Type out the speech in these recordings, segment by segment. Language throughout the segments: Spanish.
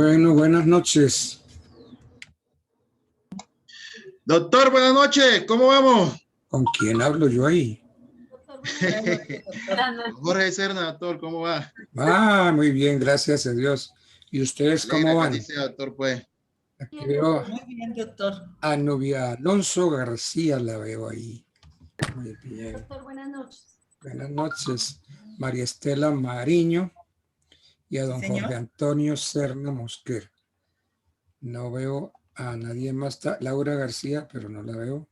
Bueno, buenas noches. Doctor, buenas noches, ¿cómo vamos? ¿Con quién hablo yo ahí? Jorge Serna, doctor, ¿cómo va? Muy bien, gracias a Dios. ¿Y ustedes cómo van? Que sea, doctor, pues. Aquí veo Muy bien, doctor. a Nubia Alonso García, la veo ahí. Muy bien. Doctor, buenas noches. Buenas noches. María Estela Mariño y a don Jorge Antonio Serna Mosquera. No veo a nadie más. Está Laura García, pero no la veo.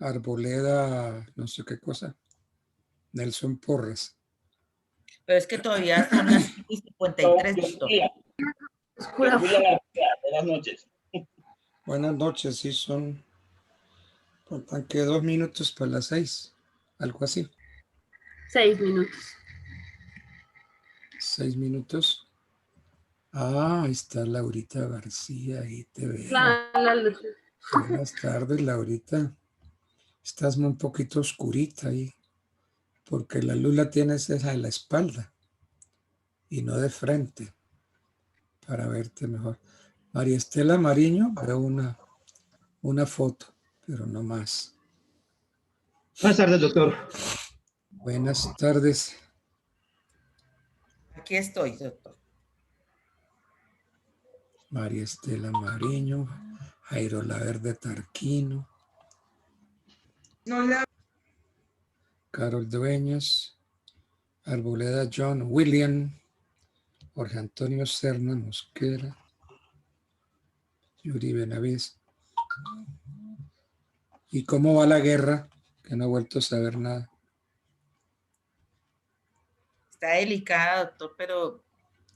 Arboleda, no sé qué cosa. Nelson Porras. Pero es que todavía son las 53, doctor. Buenas noches. Buenas noches, sí, faltan que 2 minutos para las 6, algo así. 6 minutos. 6 minutos. Ahí está Laurita García, ahí te veo. Buenas tardes, Laurita. Estás un poquito oscurita ahí, porque la luz la tienes esa en la espalda y no de frente, para verte mejor. María Estela Mariño, veo una foto, pero no más. Buenas tardes, doctor. Buenas tardes. Aquí estoy, doctor. María Estela Mariño, Jairo Laverde Tarquino, Carol Dueñas, Arboleda John William, Jorge Antonio Serna Mosquera, Yuri Benavides. ¿Y cómo va la guerra? Que no he vuelto a saber nada. Está delicada, doctor, pero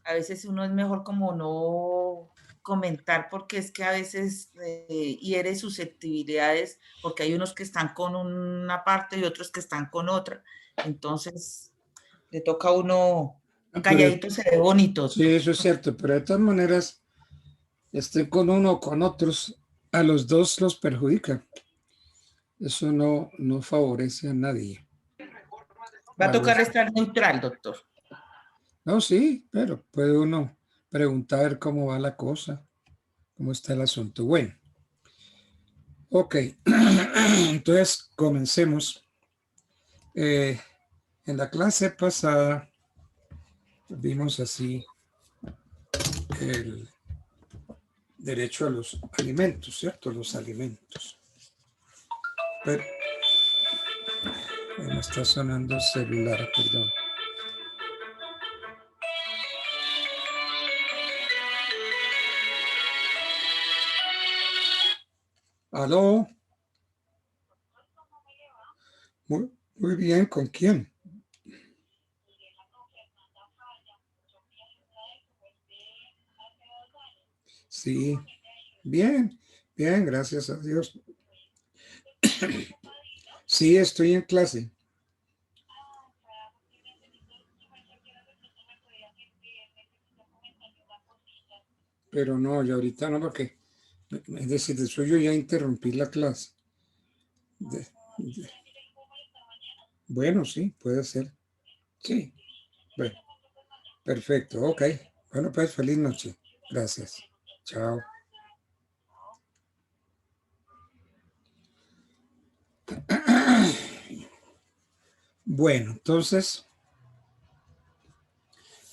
a veces uno es mejor como no comentar, porque es que a veces hiere susceptibilidades, porque hay unos que están con una parte y otros que están con otra. Entonces, le toca a uno, un calladito se ve bonito. Doctor. Sí, eso es cierto, pero de todas maneras, esté con uno o con otros, a los dos los perjudica. Eso no favorece a nadie. Va a tocar estar neutral, doctor. No, sí, pero puede uno preguntar cómo va la cosa, cómo está el asunto. Bueno, ok, entonces comencemos. En la clase pasada vimos así el derecho a los alimentos, ¿cierto? Los alimentos. Pero me está sonando celular, perdón. ¿Aló? Muy bien, ¿con quién? Sí, bien, gracias a Dios. Sí, estoy en clase. Pero no, yo ahorita no, porque, es decir, de eso yo ya interrumpí la clase. Bueno, sí, puede ser. Sí, bueno, perfecto, ok. Bueno, pues feliz noche. Gracias. Chao. Bueno, entonces,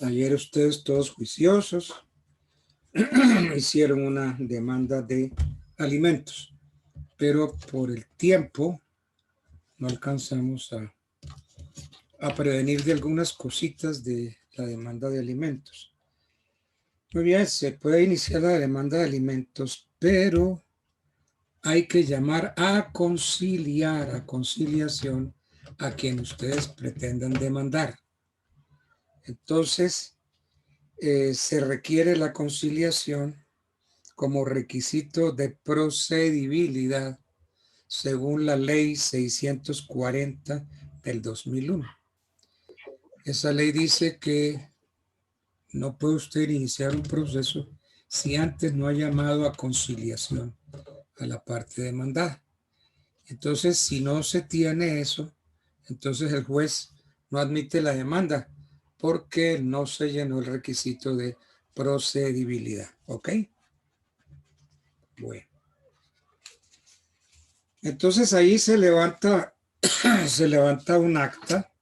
ayer ustedes todos juiciosos hicieron una demanda de alimentos, pero por el tiempo no alcanzamos a prevenir de algunas cositas de la demanda de alimentos. Muy bien, se puede iniciar la demanda de alimentos, pero hay que llamar a conciliar, a conciliación, a quien ustedes pretendan demandar. Entonces, se requiere la conciliación como requisito de procedibilidad según la ley 640 del 2001. Esa ley dice que no puede usted iniciar un proceso si antes no ha llamado a conciliación a la parte demandada. Entonces, si no se tiene eso, entonces el juez no admite la demanda porque no se llenó el requisito de procedibilidad. ¿Ok? Bueno. Entonces ahí se levanta un acta,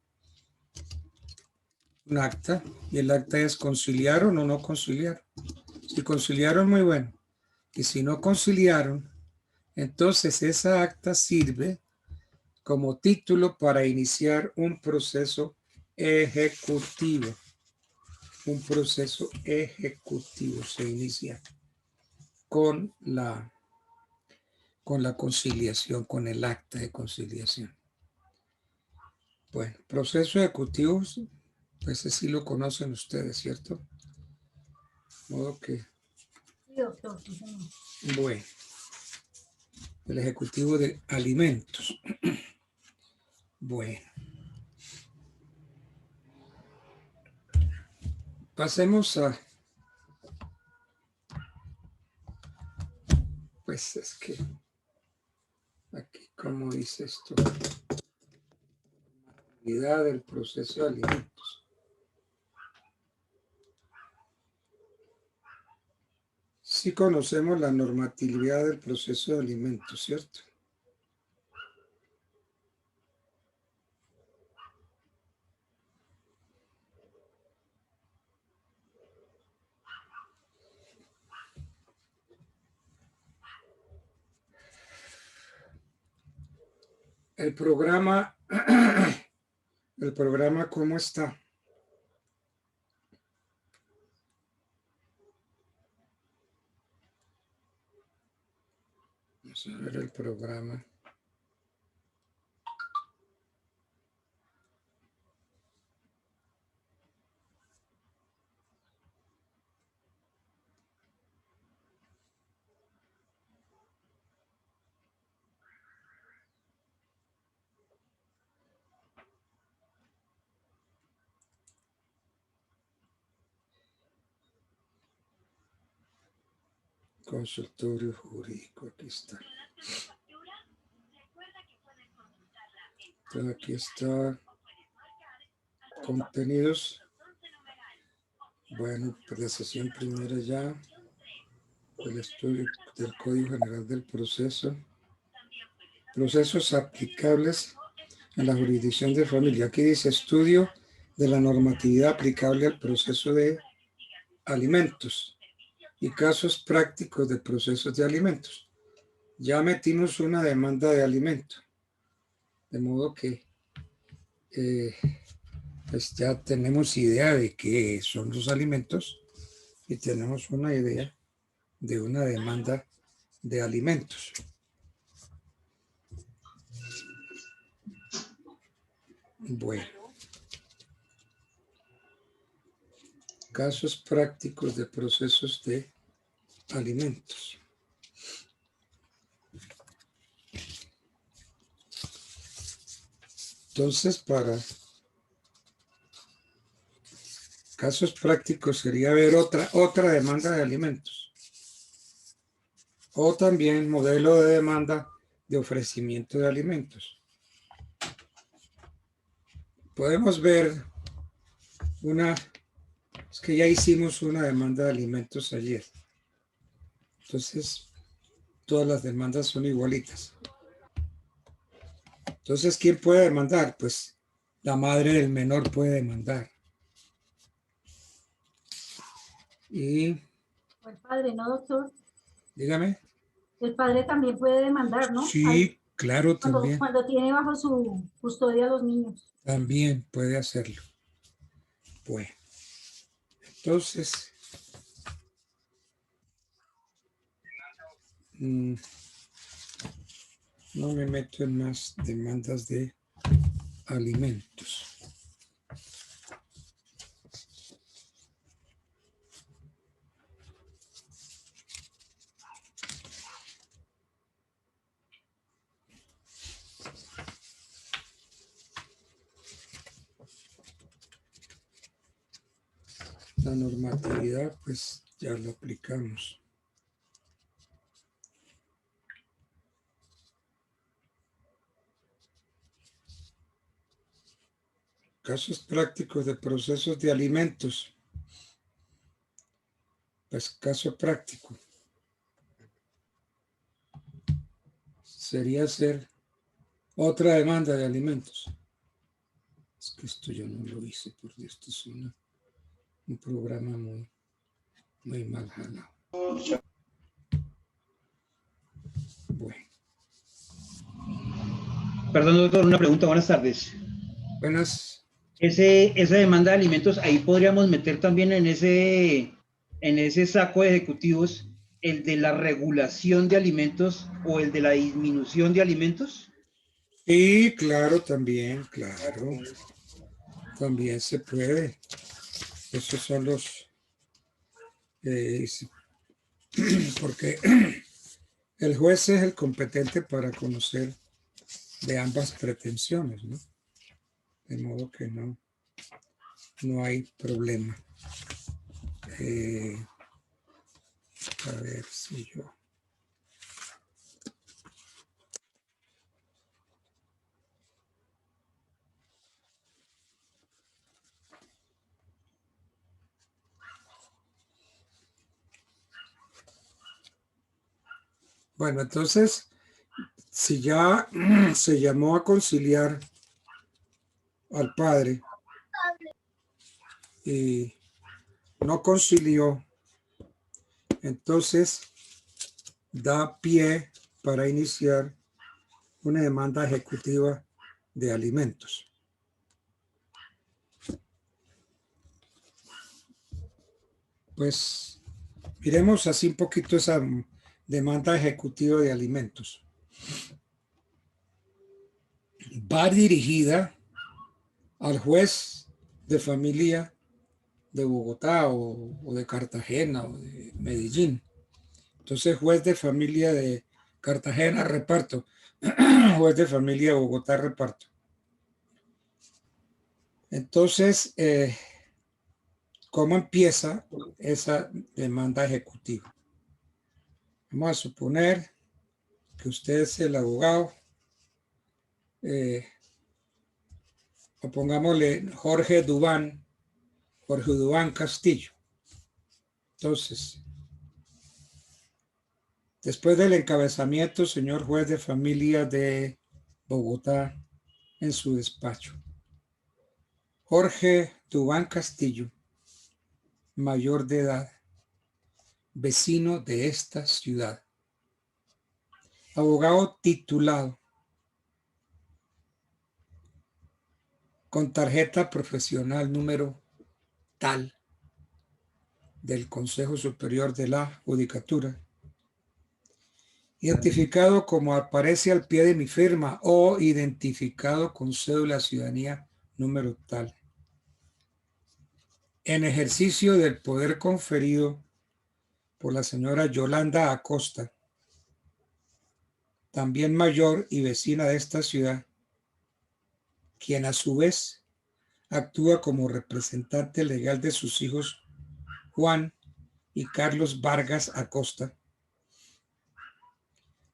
y el acta es conciliaron o no conciliaron. Si conciliaron, muy bueno. Y si no conciliaron, entonces esa acta sirve como título para iniciar un proceso ejecutivo. Un proceso ejecutivo se inicia con la conciliación, con el acta de conciliación. Bueno, proceso ejecutivo, pues ese sí lo conocen ustedes, ¿cierto? De modo que, Sí, doctor, sí, señor. bueno, el ejecutivo de alimentos. Bueno, pasemos a, pues es que, aquí, ¿cómo dice esto? Unidad del proceso de alimentos. Sí conocemos la normatividad del proceso de alimentos, ¿cierto? El programa, ¿cómo está? Vamos a ver el programa. Consultorio jurídico, aquí está. Entonces aquí está contenidos. Bueno, apreciación primera ya. El estudio del Código General del Proceso. Procesos aplicables en la jurisdicción de familia. Aquí dice estudio de la normatividad aplicable al proceso de alimentos y casos prácticos de procesos de alimentos. Ya metimos una demanda de alimentos, de modo que pues ya tenemos idea de qué son los alimentos y tenemos una idea de una demanda de alimentos. Bueno, casos prácticos de procesos de alimentos. Entonces, para casos prácticos sería ver otra demanda de alimentos. O también modelo de demanda de ofrecimiento de alimentos. Podemos ver es que ya hicimos una demanda de alimentos ayer. Entonces, todas las demandas son igualitas. Entonces, ¿quién puede demandar? Pues la madre del menor puede demandar. Y, O el padre, ¿no, doctor? dígame. El padre también puede demandar, ¿no? Sí, claro, también. Cuando tiene bajo su custodia a los niños. También puede hacerlo. Bueno, entonces, no me meto en más demandas de alimentos. La normatividad, pues ya lo aplicamos. Casos prácticos de procesos de alimentos. Pues caso práctico sería hacer otra demanda de alimentos. Es que esto yo no lo hice, porque esto es un programa muy mal jalado. Bueno, Perdón, doctor, una pregunta. Buenas tardes. buenas. Esa demanda de alimentos, ahí podríamos meter también en ese saco de ejecutivos el de la regulación de alimentos o el de la disminución de alimentos. Y claro, también se puede. Esos son los, porque el juez es el competente para conocer de ambas pretensiones, ¿no? De modo que no hay problema. A ver si yo... Bueno, entonces, si ya se llamó a conciliar al padre y no concilió, entonces da pie para iniciar una demanda ejecutiva de alimentos. Pues miremos así un poquito esa demanda ejecutiva de alimentos. Va dirigida al juez de familia de Bogotá o de Cartagena o de Medellín. Entonces, juez de familia de Cartagena, reparto. Juez de familia de Bogotá, reparto. Entonces, ¿cómo empieza esa demanda ejecutiva? Vamos a suponer que usted es el abogado, o pongámosle Jorge Dubán Castillo. Entonces, después del encabezamiento, señor juez de familia de Bogotá, en su despacho. Jorge Dubán Castillo, mayor de edad, vecino de esta ciudad, abogado titulado, con tarjeta profesional número tal del Consejo Superior de la Judicatura, identificado como aparece al pie de mi firma o identificado con cédula de ciudadanía número tal, en ejercicio del poder conferido por la señora Yolanda Acosta, también mayor y vecina de esta ciudad, quien a su vez actúa como representante legal de sus hijos Juan y Carlos Vargas Acosta.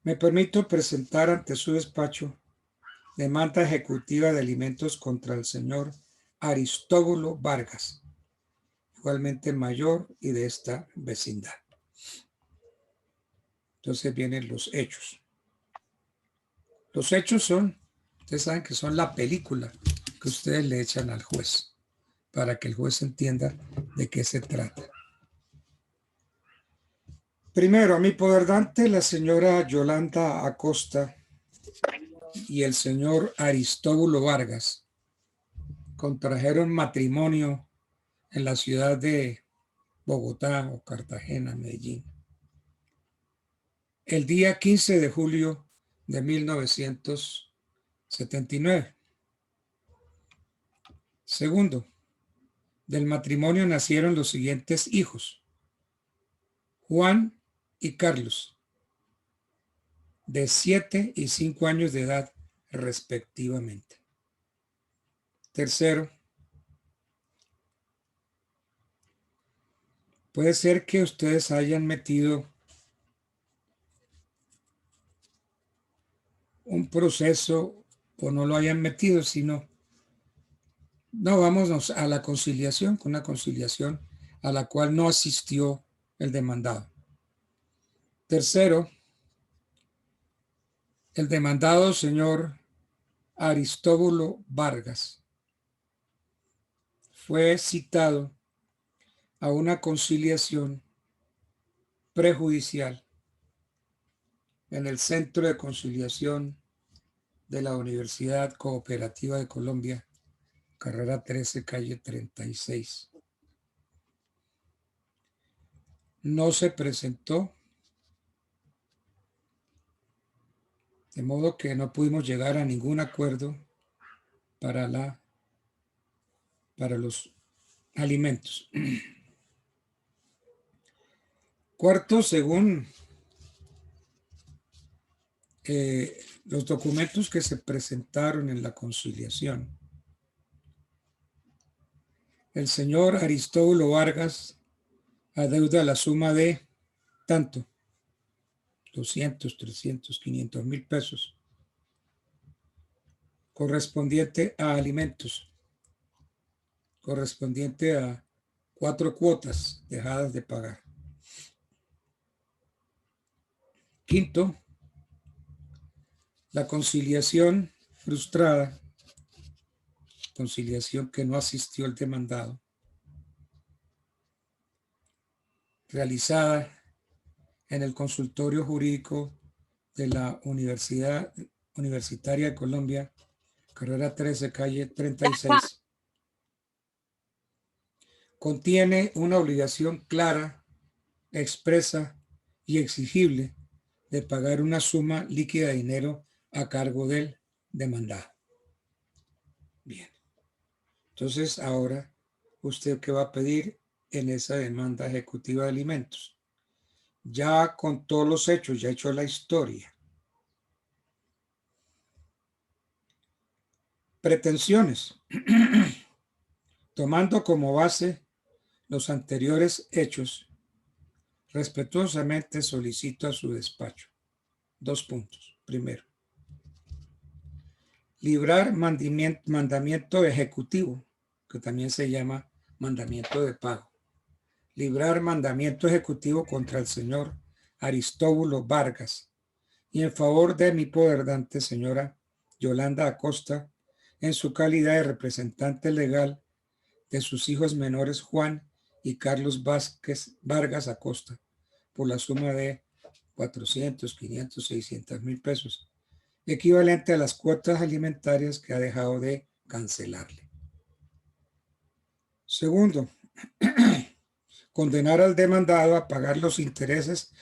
Me permito presentar ante su despacho demanda ejecutiva de alimentos contra el señor Aristóbulo Vargas, igualmente mayor y de esta vecindad. Entonces vienen los hechos. Los hechos son, ustedes saben que son la película que ustedes le echan al juez para que el juez entienda de qué se trata. Primero, a mi poder dante, la señora Yolanda Acosta y el señor Aristóbulo Vargas contrajeron matrimonio en la ciudad de Bogotá o Cartagena, Medellín, el día 15 de julio de 1979. Segundo, del matrimonio nacieron los siguientes hijos: Juan y Carlos, de 7 y 5 años de edad respectivamente. Tercero, puede ser que ustedes hayan metido un proceso o no lo hayan metido, sino no, vámonos a la conciliación, con una conciliación a la cual no asistió el demandado. Tercero, el demandado señor Aristóbulo Vargas fue citado a una conciliación prejudicial en el Centro de Conciliación de la Universidad Cooperativa de Colombia, carrera 13, calle 36. No se presentó, de modo que no pudimos llegar a ningún acuerdo para los alimentos. Cuarto, según los documentos que se presentaron en la conciliación, el señor Aristóbulo Vargas adeuda la suma de tanto, 200, 300, 500 mil pesos, correspondiente a alimentos, correspondiente a 4 cuotas dejadas de pagar. Quinto, la conciliación frustrada, conciliación que no asistió el demandado, realizada en el consultorio jurídico de la Universidad Universitaria de Colombia, carrera 13, calle 36, contiene una obligación clara, expresa y exigible de pagar una suma líquida de dinero a cargo del demandado. Bien. Entonces, ahora, ¿usted qué va a pedir en esa demanda ejecutiva de alimentos? Ya con todos los hechos, ya hecho la historia. Pretensiones. Tomando como base los anteriores hechos, respetuosamente solicito a su despacho 2 puntos. Primero, librar mandamiento ejecutivo, que también se llama mandamiento de pago. Librar mandamiento ejecutivo contra el señor Aristóbulo Vargas y en favor de mi poderdante señora Yolanda Acosta en su calidad de representante legal de sus hijos menores Juan y Carlos Vargas Acosta por la suma de 400, 500, 600 mil pesos, equivalente a las cuotas alimentarias que ha dejado de cancelarle. Segundo, condenar al demandado a pagar los intereses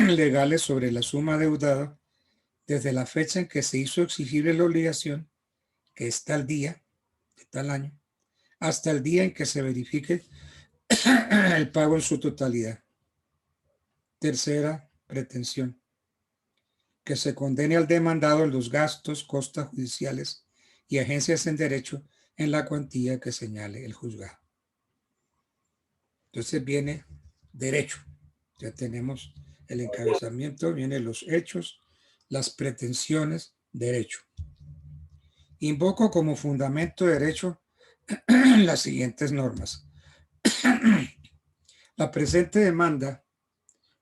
legales sobre la suma adeudada desde la fecha en que se hizo exigible la obligación, que es tal día, de tal año, hasta el día en que se verifique el pago en su totalidad. Tercera pretensión, que se condene al demandado en los gastos, costas judiciales y agencias en derecho en la cuantía que señale el juzgado. Entonces viene derecho. Ya tenemos el encabezamiento, vienen los hechos, las pretensiones, derecho. Invoco como fundamento de derecho las siguientes normas. La presente demanda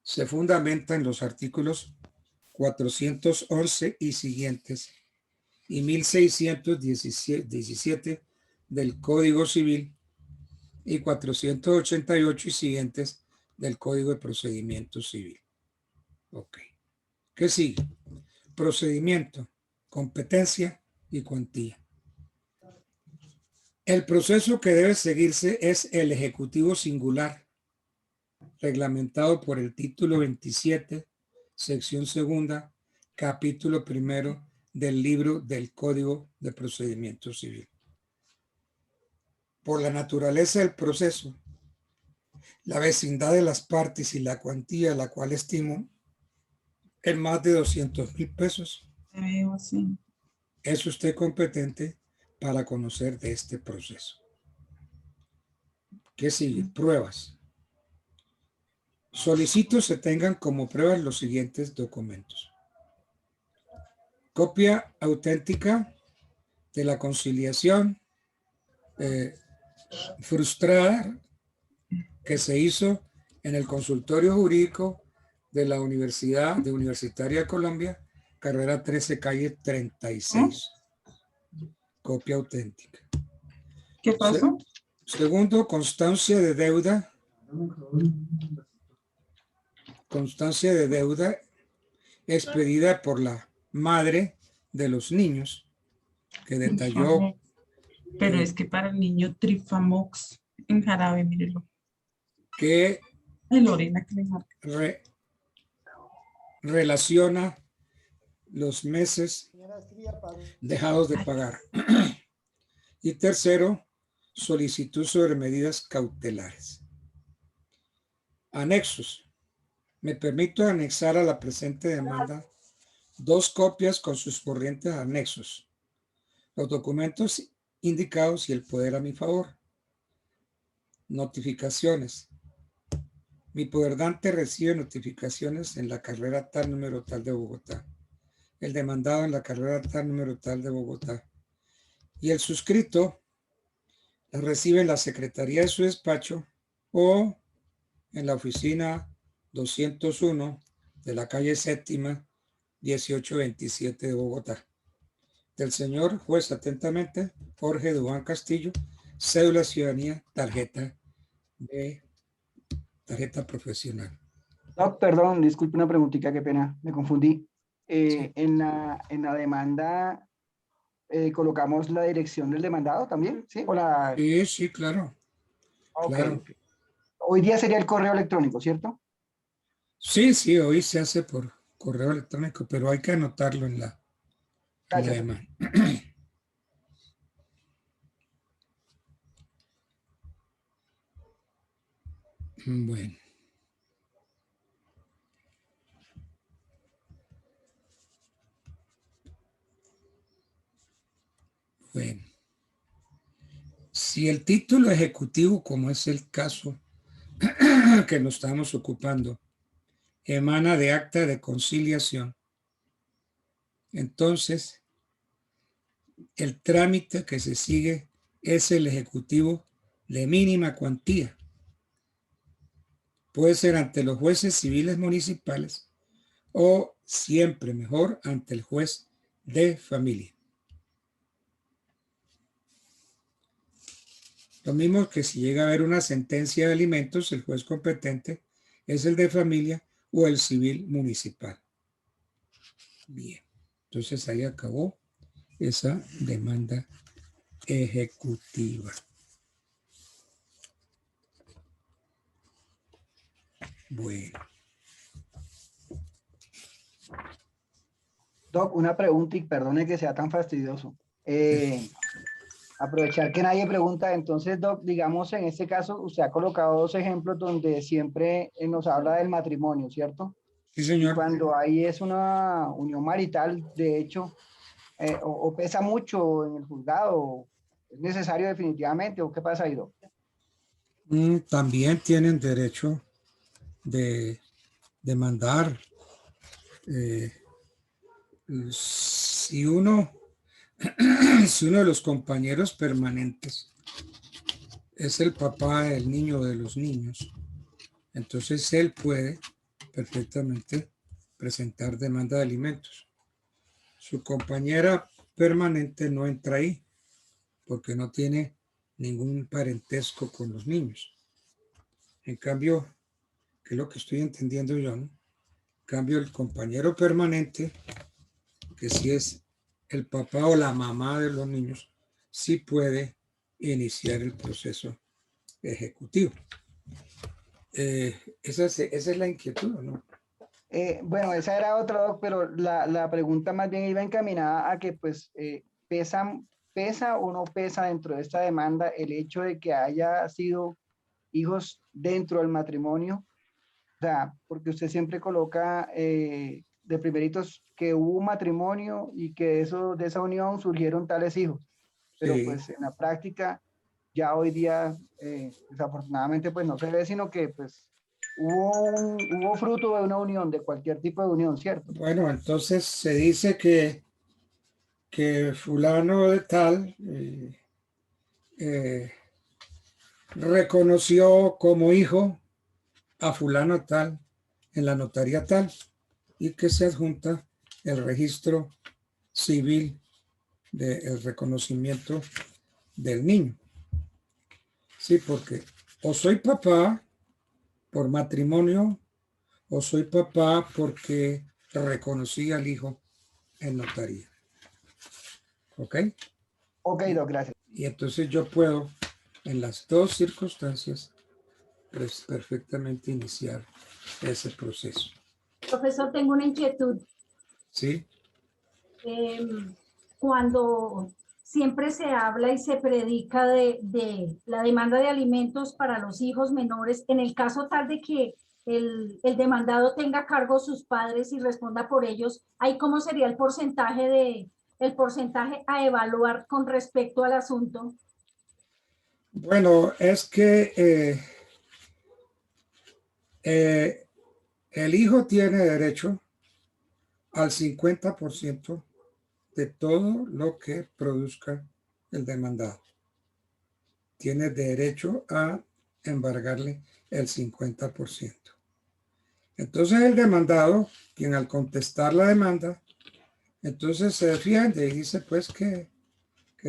se fundamenta en los artículos 411 y siguientes y 1617 del Código Civil y 488 y siguientes del Código de Procedimiento Civil. Ok. ¿Qué sigue? Procedimiento, competencia y cuantía. El proceso que debe seguirse es el ejecutivo singular, reglamentado por el título 27, sección segunda, capítulo primero del libro del Código de Procedimiento Civil. Por la naturaleza del proceso, la vecindad de las partes y la cuantía, la cual estimo en más de 200,000 pesos, es usted competente para conocer de este proceso. ¿Qué sigue? Pruebas. Solicito se tengan como pruebas los siguientes documentos. Copia auténtica de la conciliación frustrada que se hizo en el consultorio jurídico de la Universitaria de Colombia, carrera 13, calle 36. Copia auténtica. ¿Qué pasó? Segundo, constancia de deuda. Constancia de deuda expedida por la madre de los niños, que detalló. Pero es que para el niño Trifamox en jarabe, mírelo. Que Ay, Lorena, que le marca. relaciona los meses dejados de pagar. Y tercero, solicitud sobre medidas cautelares. Anexos. Me permito anexar a la presente demanda 2 copias con sus corrientes anexos, los documentos indicados y el poder a mi favor. Notificaciones. Mi poderdante recibe notificaciones en la carrera tal número tal de Bogotá. El demandado en la carrera tal número tal de Bogotá. Y el suscrito la recibe en la secretaría de su despacho o en la oficina 201 de la calle séptima 1827 de Bogotá. Del señor juez atentamente, Jorge Duván Castillo, cédula ciudadanía, tarjeta profesional. No, perdón, disculpe una preguntita, qué pena, me confundí. Sí. En la demanda colocamos la dirección del demandado también, ¿sí? Sí, claro. Ok, Claro. ok. Hoy día sería el correo electrónico, ¿cierto? Sí, hoy se hace por correo electrónico, pero hay que anotarlo en la Gracias. demanda. Bueno. Bueno. Si el título ejecutivo, como es el caso que nos estamos ocupando, emana de acta de conciliación, entonces el trámite que se sigue es el ejecutivo de mínima cuantía. Puede ser ante los jueces civiles municipales o siempre mejor ante el juez de familia. Lo mismo que si llega a haber una sentencia de alimentos, el juez competente es el de familia o el civil municipal. Bien, entonces ahí acabó esa demanda ejecutiva. Bueno. Doc, una pregunta y perdone que sea tan fastidioso. Aprovechar que nadie pregunta, entonces, Doc, digamos en este caso, usted ha colocado 2 ejemplos donde siempre nos habla del matrimonio, ¿cierto? Sí, Y señor. cuando ahí es una unión marital, de hecho, o pesa mucho en el juzgado, ¿es necesario definitivamente o qué pasa ahí, Doc? También tienen derecho de demandar. Si uno de los compañeros permanentes es el papá del niño o de los niños, entonces él puede perfectamente presentar demanda de alimentos. Su compañera permanente no entra ahí porque no tiene ningún parentesco con los niños. En cambio, que es lo que estoy entendiendo yo, ¿no? En cambio, el compañero permanente, que si es el papá o la mamá de los niños, sí puede iniciar el proceso ejecutivo. Esa es la inquietud, ¿no? Bueno, esa era otra, Doc, pero la pregunta más bien iba encaminada a que pues pesa o no pesa dentro de esta demanda el hecho de que haya sido hijos dentro del matrimonio. O sea, porque usted siempre coloca de primeritos que hubo un matrimonio y que de esa unión surgieron tales hijos. Pero Sí. pues en la práctica, ya hoy día, desafortunadamente, pues no se ve, sino que pues hubo fruto de una unión, de cualquier tipo de unión, ¿cierto? Bueno, entonces se dice que fulano de tal reconoció como hijo a fulano tal en la notaría tal y que se adjunta el registro civil del reconocimiento del niño. Sí, porque o soy papá por matrimonio o soy papá porque reconocí al hijo en notaría. ¿Ok? Ok, Doc, gracias. Y entonces yo puedo, en las dos circunstancias, pues perfectamente iniciar ese proceso. Profesor, tengo una inquietud. ¿Sí? Cuando siempre se habla y se predica de la demanda de alimentos para los hijos menores, en el caso tal de que el demandado tenga a cargo sus padres y responda por ellos, ¿ahí cómo sería el porcentaje a evaluar con respecto al asunto? Bueno, es que el hijo tiene derecho al 50% de todo lo que produzca el demandado. Tiene derecho a embargarle el 50%. Entonces el demandado, quien al contestar la demanda, entonces se defiende y dice pues que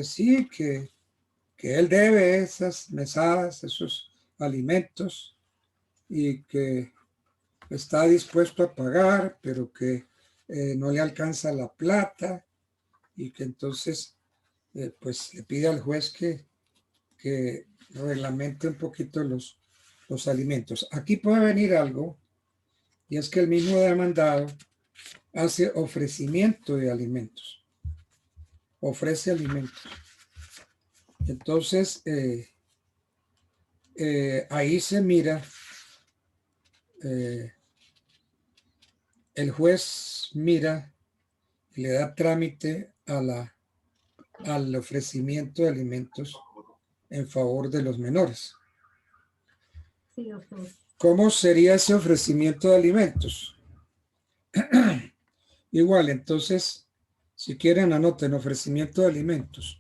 sí, que él debe esas mesadas, esos alimentos y que está dispuesto a pagar, pero que no le alcanza la plata y que entonces pues le pide al juez que reglamente un poquito los alimentos. Aquí puede venir algo, y es que el mismo demandado hace ofrecimiento de alimentos, ofrece alimentos. Entonces, ahí se mira, el juez mira y le da trámite al ofrecimiento de alimentos en favor de los menores. Sí, doctor. ¿Cómo sería ese ofrecimiento de alimentos? Igual, entonces, si quieren, anoten ofrecimiento de alimentos.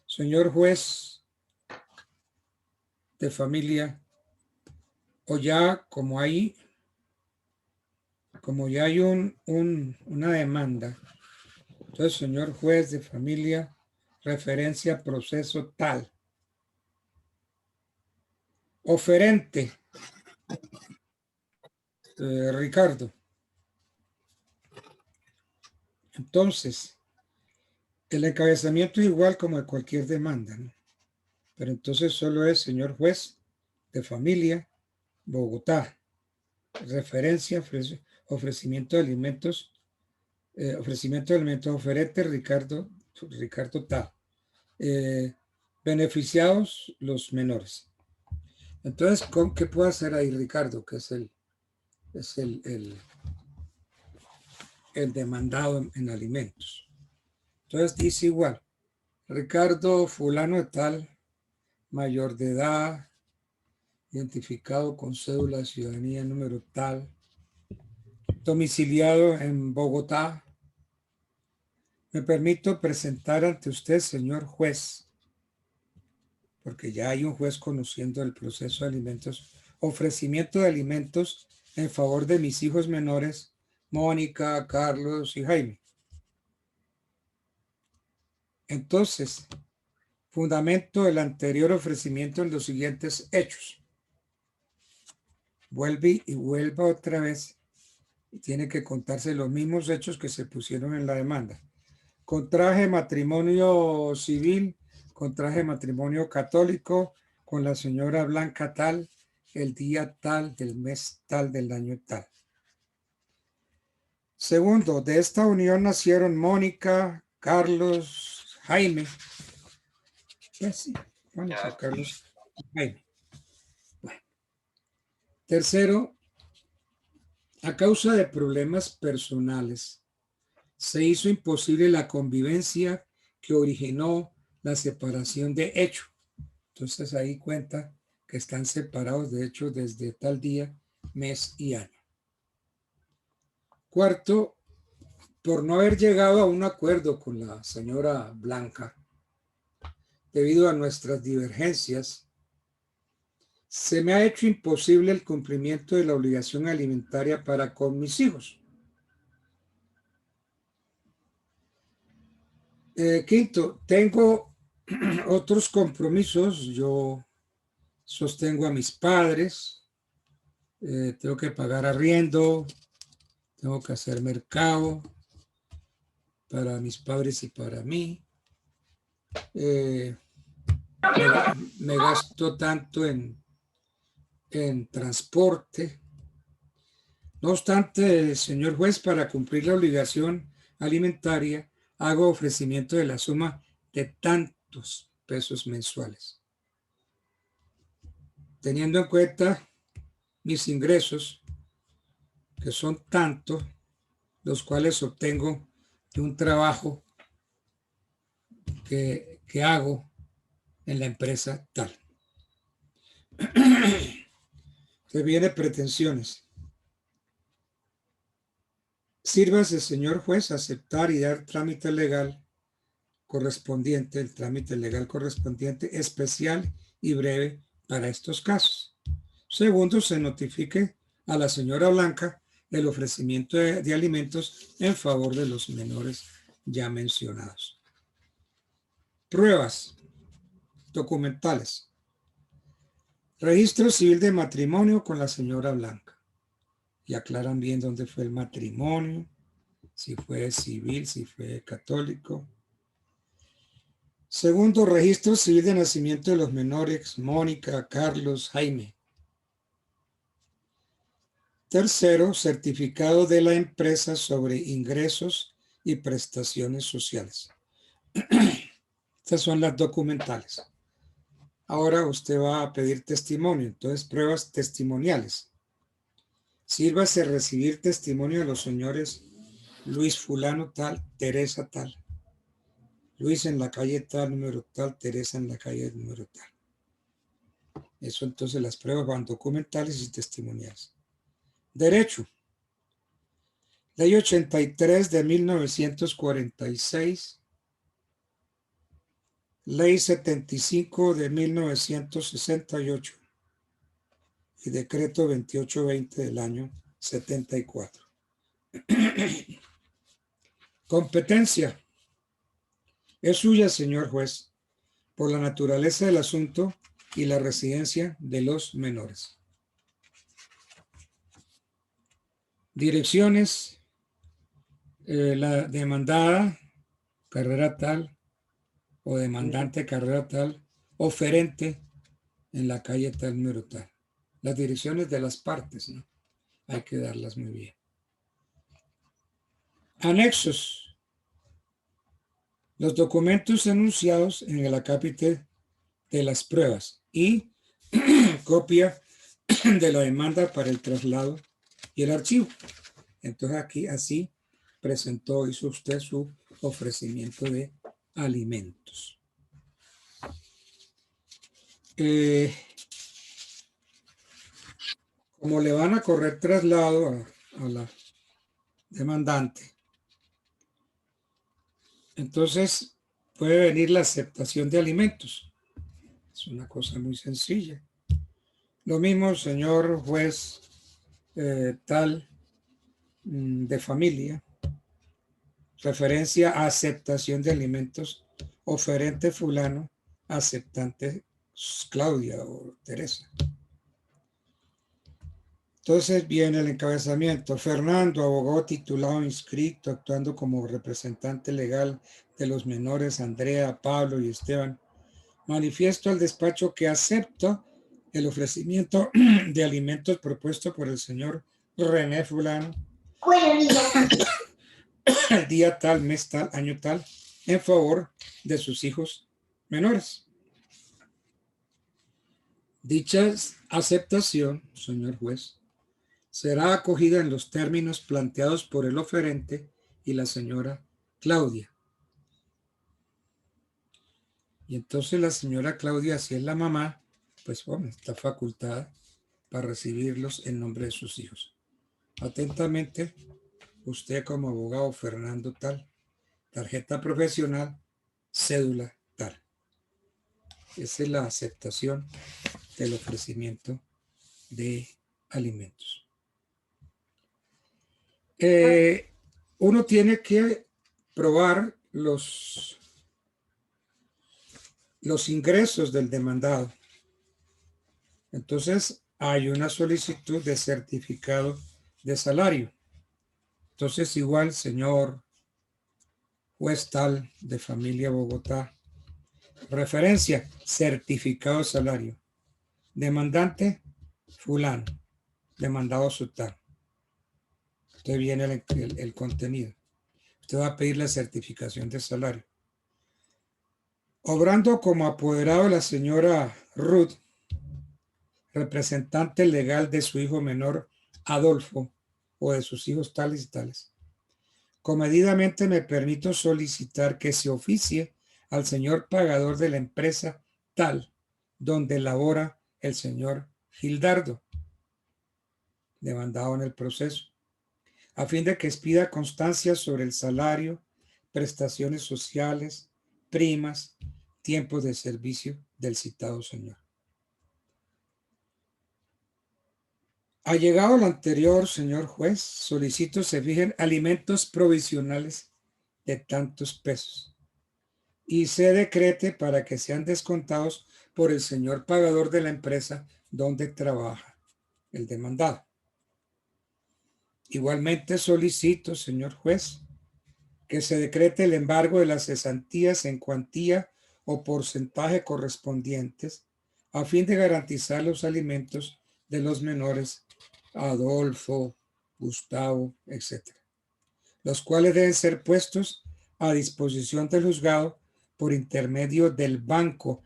Señor juez de familia, o ya como ya hay una demanda, entonces, señor juez de familia, referencia proceso tal. Oferente, Ricardo. Entonces, el encabezamiento es igual como de cualquier demanda, ¿no? Pero entonces solo es señor juez de familia, Bogotá. Referencia, ofrecimiento de alimentos, oferente Ricardo tal. Beneficiados los menores. Entonces, ¿qué puede hacer ahí Ricardo? Que es el demandado en alimentos. Entonces dice igual, Ricardo fulano de tal, mayor de edad, identificado con cédula de ciudadanía número tal, domiciliado en Bogotá. Me permito presentar ante usted, señor juez, porque ya hay un juez conociendo el proceso de alimentos, ofrecimiento de alimentos en favor de mis hijos menores, Mónica, Carlos y Jaime. Entonces, fundamento del anterior ofrecimiento en los siguientes hechos. Vuelve y vuelva otra vez y tiene que contarse los mismos hechos que se pusieron en la demanda. Contraje matrimonio civil, contraje matrimonio católico con la señora Blanca tal, el día tal, del mes tal, del año tal. Segundo, de esta unión nacieron Mónica, Carlos, Jaime. Pues sí, Mónica, Carlos, Jaime. Bueno. Tercero, a causa de problemas personales, se hizo imposible la convivencia que originó la separación de hecho. Entonces ahí cuenta que están separados de hecho desde tal día, mes y año. Cuarto, por no haber llegado a un acuerdo con la señora Blanca, debido a nuestras divergencias, Se me ha hecho imposible el cumplimiento de la obligación alimentaria para con mis hijos. Quinto, tengo otros compromisos. Yo sostengo a mis padres, tengo que pagar arriendo, tengo que hacer mercado para mis padres y para mí. Me gasto tanto en transporte. No obstante, señor juez, para cumplir la obligación alimentaria, hago ofrecimiento de la suma de tantos pesos mensuales. Teniendo en cuenta mis ingresos, que son tantos, los cuales obtengo de un trabajo que hago en la empresa tal. Se viene pretensiones. Sírvase, señor juez, aceptar y dar trámite legal correspondiente, el trámite legal correspondiente, especial y breve para estos casos. Segundo, se notifique a la señora Blanca el ofrecimiento de alimentos en favor de los menores ya mencionados. Pruebas documentales. Registro civil de matrimonio con la señora Blanca. Y aclaran bien dónde fue el matrimonio, si fue civil, si fue católico. Segundo, registro civil de nacimiento de los menores, Mónica, Carlos, Jaime. Tercero, certificado de la empresa sobre ingresos y prestaciones sociales. Estas son las documentales. Ahora usted va a pedir testimonio, entonces pruebas testimoniales. Sírvase recibir testimonio de los señores Luis fulano tal, Teresa tal. Luis en la calle tal, número tal, Teresa en la calle número tal. Eso entonces las pruebas van documentales y testimoniales. Derecho. Ley 83 de 1946. Ley 75 de 1968. Y decreto 2820 del año 74. Competencia. Es suya, señor juez, por la naturaleza del asunto y la residencia de los menores. Direcciones. La demandada, carrera tal, o demandante, carrera tal, oferente en la calle tal, número tal. Las direcciones de las partes, ¿no? Hay que darlas muy bien. Anexos. Los documentos enunciados en el acápite de las pruebas y copia de la demanda para el traslado y el archivo. Entonces aquí así hizo usted su ofrecimiento de alimentos. Como le van a correr traslado a la demandante, entonces puede venir la aceptación de alimentos. Es una cosa muy sencilla. Lo mismo, señor juez tal de familia, referencia a aceptación de alimentos, oferente fulano, aceptante Claudia o Teresa. Entonces viene el encabezamiento. Fernando, abogado titulado inscrito, actuando como representante legal de los menores Andrea, Pablo y Esteban, manifiesto al despacho que acepta el ofrecimiento de alimentos propuesto por el señor René fulano el día tal, mes tal, año tal, en favor de sus hijos menores. Dicha aceptación, señor juez, será acogida en los términos planteados por el oferente y la señora Claudia. Y entonces la señora Claudia, si es la mamá, pues bueno, está facultada para recibirlos en nombre de sus hijos. Atentamente, usted como abogado Fernando tal, tarjeta profesional, cédula tal. Esa es la aceptación del ofrecimiento de alimentos. Uno tiene que probar los ingresos del demandado. Entonces, hay una solicitud de certificado de salario. Entonces, igual, señor juez tal de familia Bogotá, referencia, certificado de salario. Demandante, fulano. Demandado sultán. Entonces viene el contenido. Usted va a pedir la certificación de salario. Obrando como apoderado de la señora Ruth, representante legal de su hijo menor Adolfo o de sus hijos tales y tales. Comedidamente me permito solicitar que se oficie al señor pagador de la empresa tal donde labora el señor Gildardo, demandado en el proceso, a fin de que expida constancia sobre el salario, prestaciones sociales, primas, tiempos de servicio del citado señor. Allegado lo anterior, señor juez, solicito se fijen alimentos provisionales de tantos pesos y se decrete para que sean descontados por el señor pagador de la empresa donde trabaja el demandado. Igualmente solicito, señor juez, que se decrete el embargo de las cesantías en cuantía o porcentaje correspondientes a fin de garantizar los alimentos de los menores Adolfo, Gustavo, etc., los cuales deben ser puestos a disposición del juzgado por intermedio del banco.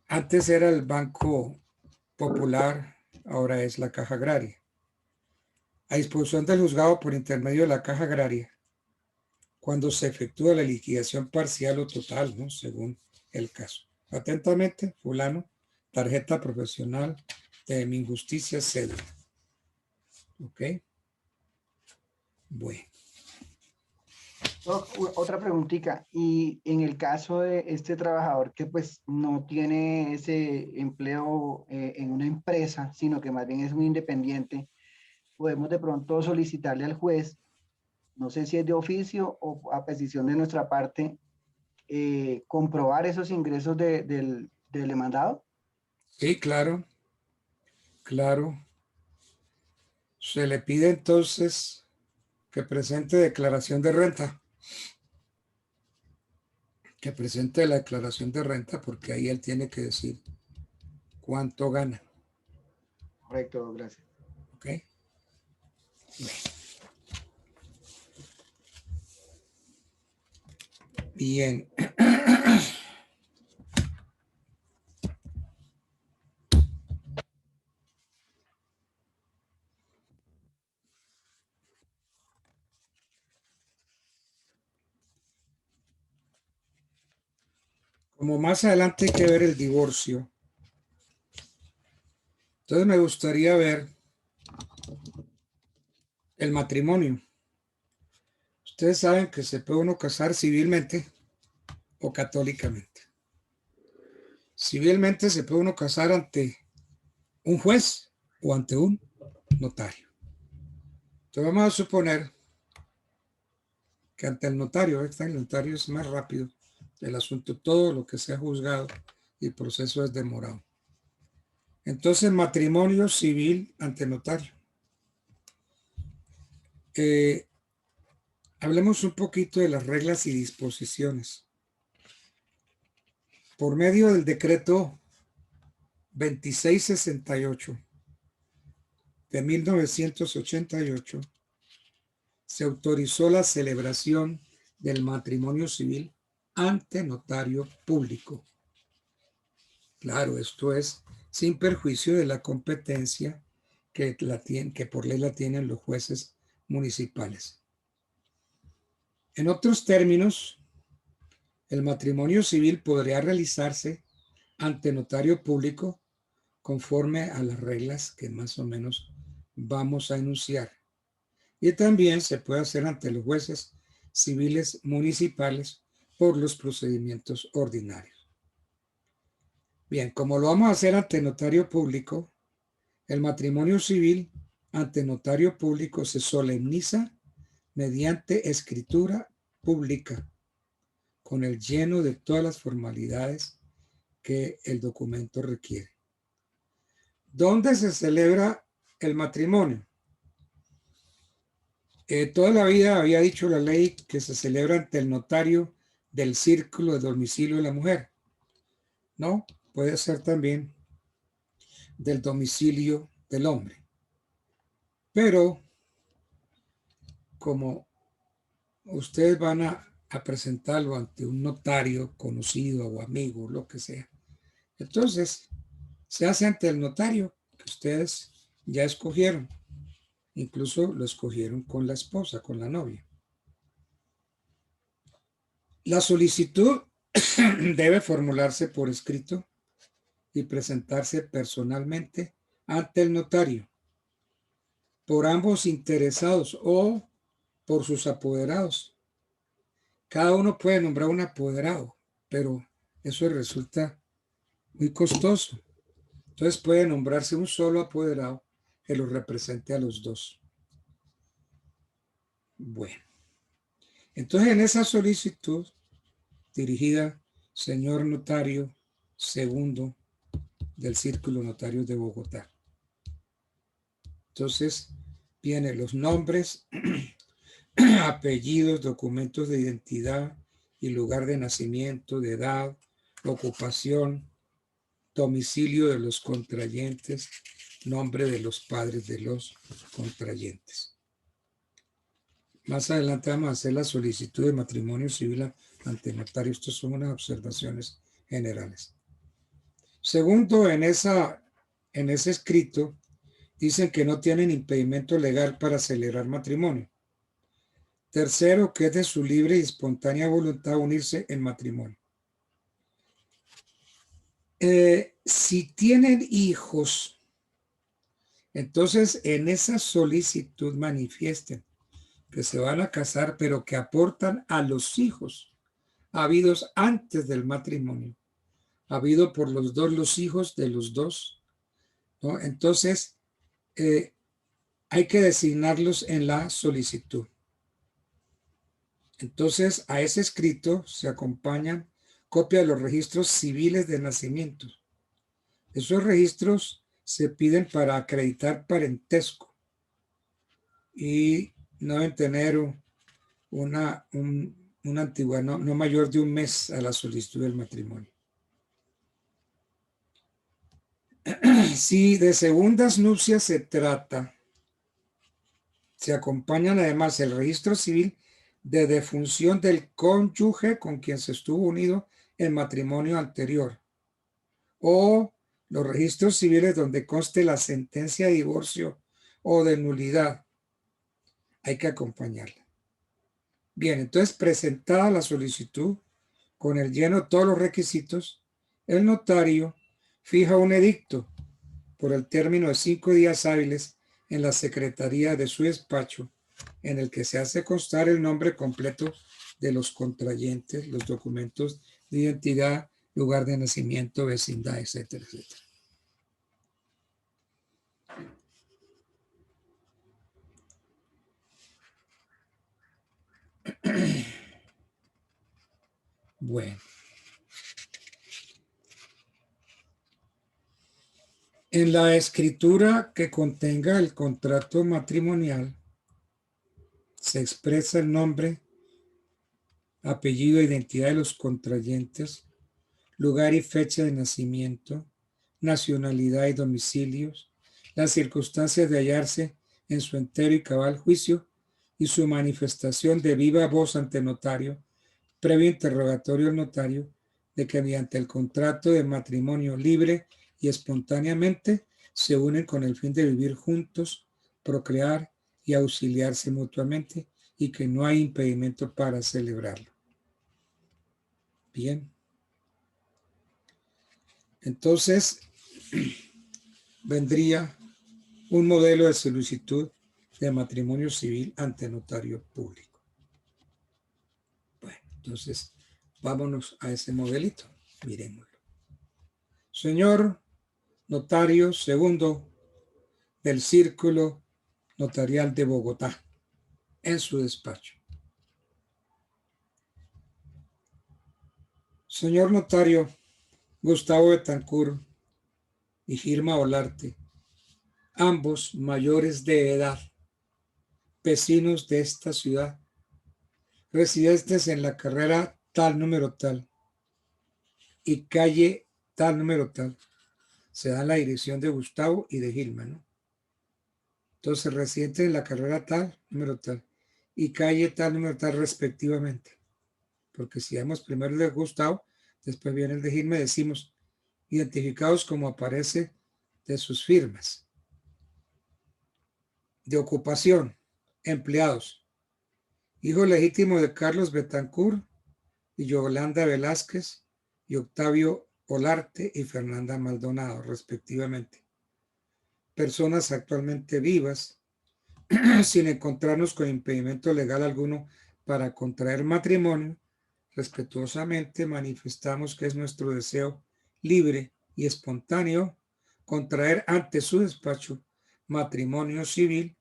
Antes era el Banco Popular, ahora es la Caja Agraria. A disposición del juzgado por intermedio de la Caja Agraria, cuando se efectúa la liquidación parcial o total, ¿no? Según el caso. Atentamente, fulano, tarjeta profesional de mi injusticia cédula. ¿Ok? Bueno. Otra preguntita, y en el caso de este trabajador que pues no tiene ese empleo en una empresa, sino que más bien es un independiente, podemos de pronto solicitarle al juez, no sé si es de oficio o a petición de nuestra parte, comprobar esos ingresos del demandado. Sí, claro, claro. Se le pide entonces que presente declaración de renta. Que presente la declaración de renta porque ahí él tiene que decir cuánto gana. Correcto, gracias. ¿Ok? Bueno. Bien. Como más adelante hay que ver el divorcio, entonces me gustaría ver el matrimonio. Ustedes saben que se puede uno casar civilmente o católicamente. Civilmente se puede uno casar ante un juez o ante un notario. Entonces vamos a suponer que ante el notario, el notario es más rápido el asunto, todo lo que sea juzgado y el proceso es demorado. Entonces, matrimonio civil ante notario. Hablemos un poquito de las reglas y disposiciones. Por medio del decreto 2668 de 1988, se autorizó la celebración del matrimonio civil ante notario público. Claro, esto es sin perjuicio de la competencia que por ley la tienen los jueces municipales. En otros términos, el matrimonio civil podría realizarse ante notario público conforme a las reglas que más o menos vamos a enunciar. Y también se puede hacer ante los jueces civiles municipales por los procedimientos ordinarios. Bien, como lo vamos a hacer ante notario público, el matrimonio civil ante notario público se solemniza mediante escritura pública, con el lleno de todas las formalidades que el documento requiere. ¿Dónde se celebra el matrimonio? Toda la vida había dicho la ley que se celebra ante el notario del círculo de domicilio de la mujer. No, puede ser también del domicilio del hombre. Pero como ustedes van a presentarlo ante un notario conocido o amigo, lo que sea, entonces se hace ante el notario que ustedes ya escogieron. Incluso lo escogieron con la esposa, con la novia. La solicitud debe formularse por escrito y presentarse personalmente ante el notario por ambos interesados o por sus apoderados. Cada uno puede nombrar un apoderado, pero eso resulta muy costoso. Entonces puede nombrarse un solo apoderado que los represente a los dos. Bueno, entonces en esa solicitud dirigida, señor notario segundo del Círculo Notario de Bogotá. Entonces, vienen los nombres, apellidos, documentos de identidad y lugar de nacimiento, de edad, ocupación, domicilio de los contrayentes, nombre de los padres de los contrayentes. Más adelante vamos a hacer la solicitud de matrimonio civil ante notario. Estas son unas observaciones generales. Segundo, en ese escrito dicen que no tienen impedimento legal para celebrar matrimonio. Tercero, que es de su libre y espontánea voluntad unirse en matrimonio. Si tienen hijos, entonces en esa solicitud manifiesten que se van a casar, pero que aportan a los hijos habidos antes del matrimonio, habido por los dos los hijos de los dos, ¿no? Entonces, hay que designarlos en la solicitud. Entonces, a ese escrito se acompañan copia de los registros civiles de nacimiento. Esos registros se piden para acreditar parentesco y no deben tener una antigüedad no mayor de un mes a la solicitud del matrimonio. Si de segundas nupcias se trata, se acompañan además el registro civil de defunción del cónyuge con quien se estuvo unido en matrimonio anterior, o los registros civiles donde conste la sentencia de divorcio o de nulidad. Hay que acompañarla. Bien, entonces presentada la solicitud con el lleno de todos los requisitos, el notario fija un edicto por el término de 5 días hábiles en la secretaría de su despacho, en el que se hace constar el nombre completo de los contrayentes, los documentos de identidad, lugar de nacimiento, vecindad, etcétera, etcétera. Bueno. En la escritura que contenga el contrato matrimonial, se expresa el nombre, apellido e identidad de los contrayentes, lugar y fecha de nacimiento, nacionalidad y domicilios, las circunstancias de hallarse en su entero y cabal juicio y su manifestación de viva voz ante notario, previo interrogatorio al notario, de que mediante el contrato de matrimonio libre y espontáneamente se unen con el fin de vivir juntos, procrear y auxiliarse mutuamente, y que no hay impedimento para celebrarlo. Bien. Entonces, vendría un modelo de solicitud de matrimonio civil ante notario público. Bueno, entonces, vámonos a ese modelito. Miremoslo. Señor notario segundo del Círculo Notarial de Bogotá, en su despacho. Señor notario Gustavo Betancur y Gilma Olarte, ambos mayores de edad, vecinos de esta ciudad, residentes en la carrera tal número tal y calle tal número tal. Se da la dirección de Gustavo y de Gilma, ¿no? Entonces, residentes en la carrera tal número tal y calle tal número tal respectivamente. Porque si damos primero el de Gustavo, después viene el de Gilma, decimos identificados como aparece de sus firmas. De ocupación, empleados. Hijo legítimo de Carlos Betancur y Yolanda Velázquez y Octavio Olarte y Fernanda Maldonado, respectivamente. Personas actualmente vivas, sin encontrarnos con impedimento legal alguno para contraer matrimonio, respetuosamente manifestamos que es nuestro deseo libre y espontáneo contraer ante su despacho matrimonio civil,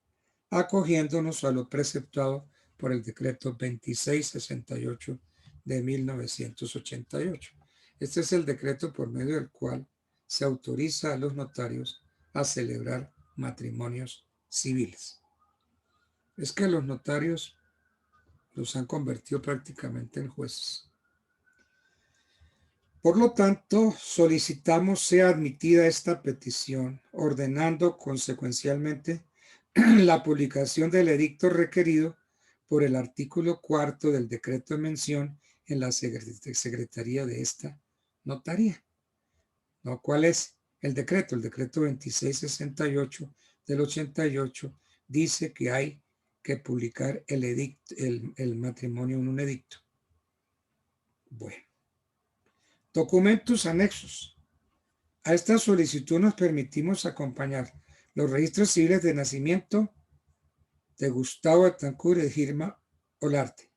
acogiéndonos a lo preceptado por el decreto 2668 de 1988. Este es el decreto por medio del cual se autoriza a los notarios a celebrar matrimonios civiles. Es que los notarios los han convertido prácticamente en jueces. Por lo tanto, solicitamos sea admitida esta petición, ordenando consecuencialmente la publicación del edicto requerido por el artículo 4 del decreto de mención en la secretaría de esta notaría. ¿No? ¿Cuál es el decreto? El decreto 2668 del 88 dice que hay que publicar el matrimonio en un edicto. Bueno. Documentos anexos. A esta solicitud nos permitimos acompañar los registros civiles de nacimiento de Gustavo Betancur y de Gilma Olarte.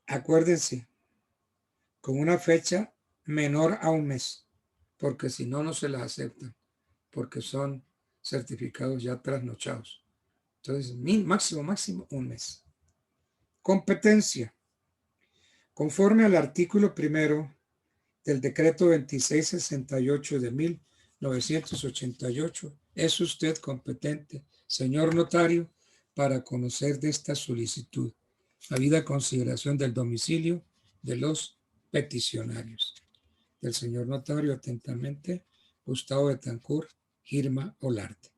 Acuérdense, con una fecha menor a un mes, porque si no, no se las aceptan, porque son certificados ya trasnochados. Entonces, máximo un mes. Competencia. Conforme al artículo 1 del decreto 2668 de 1988, es usted competente, señor notario, para conocer de esta solicitud, habida consideración del domicilio de los peticionarios. Del señor notario, atentamente, Gustavo Betancur, Gilma Olarte.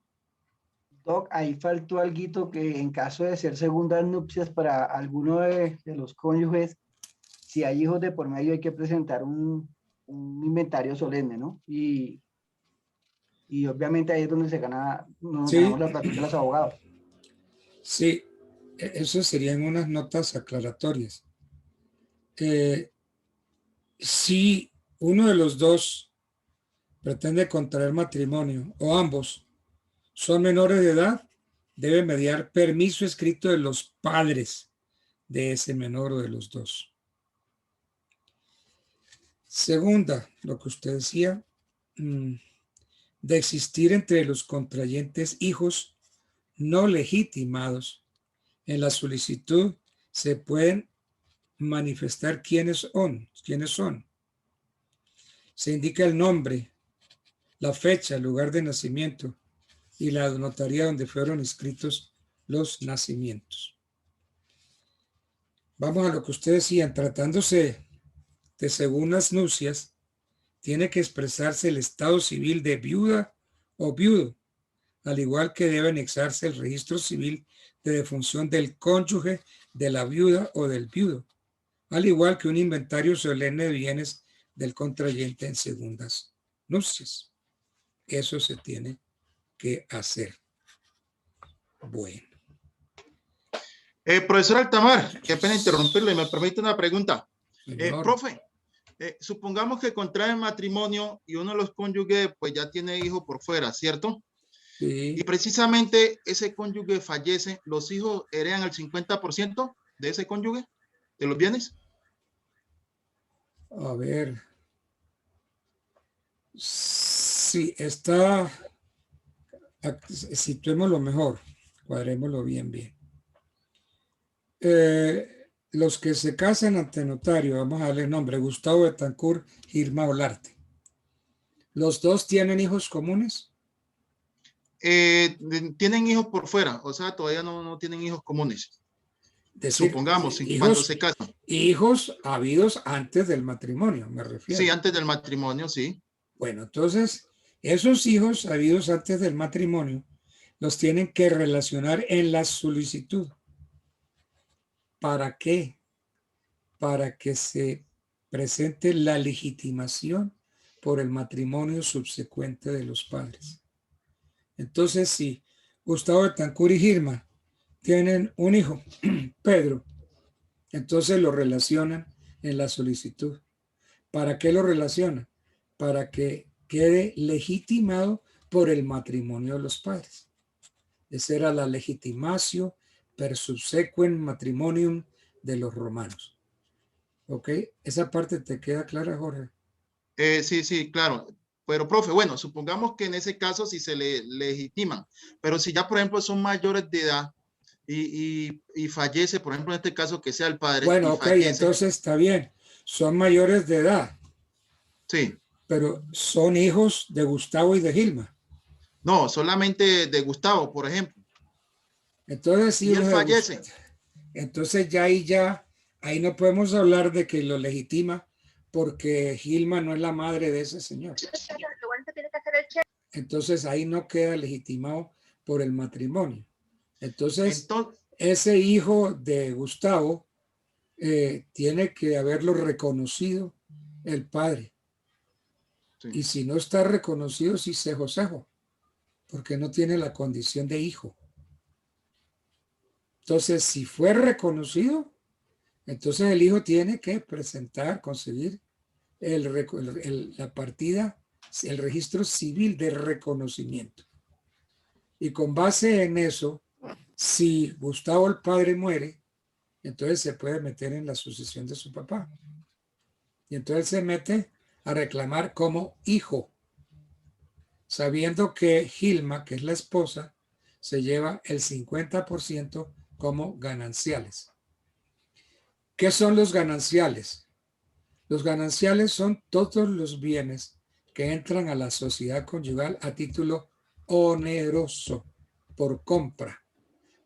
Doc, ahí faltó algo que en caso de ser segundas nupcias para alguno de los cónyuges, si hay hijos de por medio hay que presentar un inventario solemne, ¿no? Y obviamente ahí es donde nos ganamos la plata de los abogados. Sí, eso serían unas notas aclaratorias. Si uno de los dos pretende contraer matrimonio o ambos son menores de edad, debe mediar permiso escrito de los padres de ese menor o de los dos. Segunda, lo que usted decía, de existir entre los contrayentes hijos no legitimados. En la solicitud se pueden manifestar quiénes son. Se indica el nombre, la fecha, el lugar de nacimiento y la notaría donde fueron inscritos los nacimientos. Vamos a lo que usted decía, tratándose de segundas nupcias, tiene que expresarse el estado civil de viuda o viudo, al igual que debe anexarse el registro civil de defunción del cónyuge de la viuda o del viudo, al igual que un inventario solemne de bienes del contrayente en segundas nupcias. Eso se tiene que hacer. Bueno. Profesor Altamar, qué pena interrumpirle, me permite una pregunta. Profe, supongamos que contraen matrimonio y uno de los cónyuges pues ya tiene hijos por fuera, ¿cierto? Sí. Y precisamente ese cónyuge fallece, ¿los hijos heredan el 50% de ese cónyuge, de los bienes? A ver. Sí, está, situémoslo mejor, cuadrémoslo bien. Los que se casan ante notario, vamos a darle nombre, Gustavo Betancourt, Irma Olarte. ¿Los dos tienen hijos comunes? Tienen hijos por fuera, o sea, todavía no tienen hijos comunes. Decir, Supongamos, hijos, cuando se casan. Hijos habidos antes del matrimonio, me refiero. Sí, antes del matrimonio, sí. Bueno, entonces, esos hijos habidos antes del matrimonio los tienen que relacionar en la solicitud. ¿Para qué? Para que se presente la legitimación por el matrimonio subsecuente de los padres. Entonces, si Gustavo Betancourt y Irma tienen un hijo, Pedro, entonces lo relacionan en la solicitud. ¿Para qué lo relacionan? Para que quede legitimado por el matrimonio de los padres. Esa era la legitimatio per subsequent matrimonium de los romanos. ¿Ok? Esa parte te queda clara, Jorge. Sí, claro. Pero, profe, bueno, supongamos que en ese caso sí se le legitiman, pero si ya, por ejemplo, son mayores de edad y fallece, por ejemplo, en este caso que sea el padre. Bueno, ok, fallece, entonces está bien. Son mayores de edad. Sí. Pero son hijos de Gustavo y de Gilma. No, solamente de Gustavo, por ejemplo. Entonces, si y él fallece. Entonces ahí no podemos hablar de que lo legitima porque Gilma no es la madre de ese señor. Entonces ahí no queda legitimado por el matrimonio. Entonces ese hijo de Gustavo tiene que haberlo reconocido el padre. Sí. Y si no está reconocido, sí cejo, porque no tiene la condición de hijo. Entonces, si fue reconocido, entonces el hijo tiene que presentar, conseguir la partida, el registro civil de reconocimiento. Y con base en eso, si Gustavo el padre muere, entonces se puede meter en la sucesión de su papá. Y entonces se mete a reclamar como hijo, sabiendo que Gilma, que es la esposa, se lleva el 50% como gananciales. ¿Qué son los gananciales? Los gananciales son todos los bienes que entran a la sociedad conyugal a título oneroso, por compra,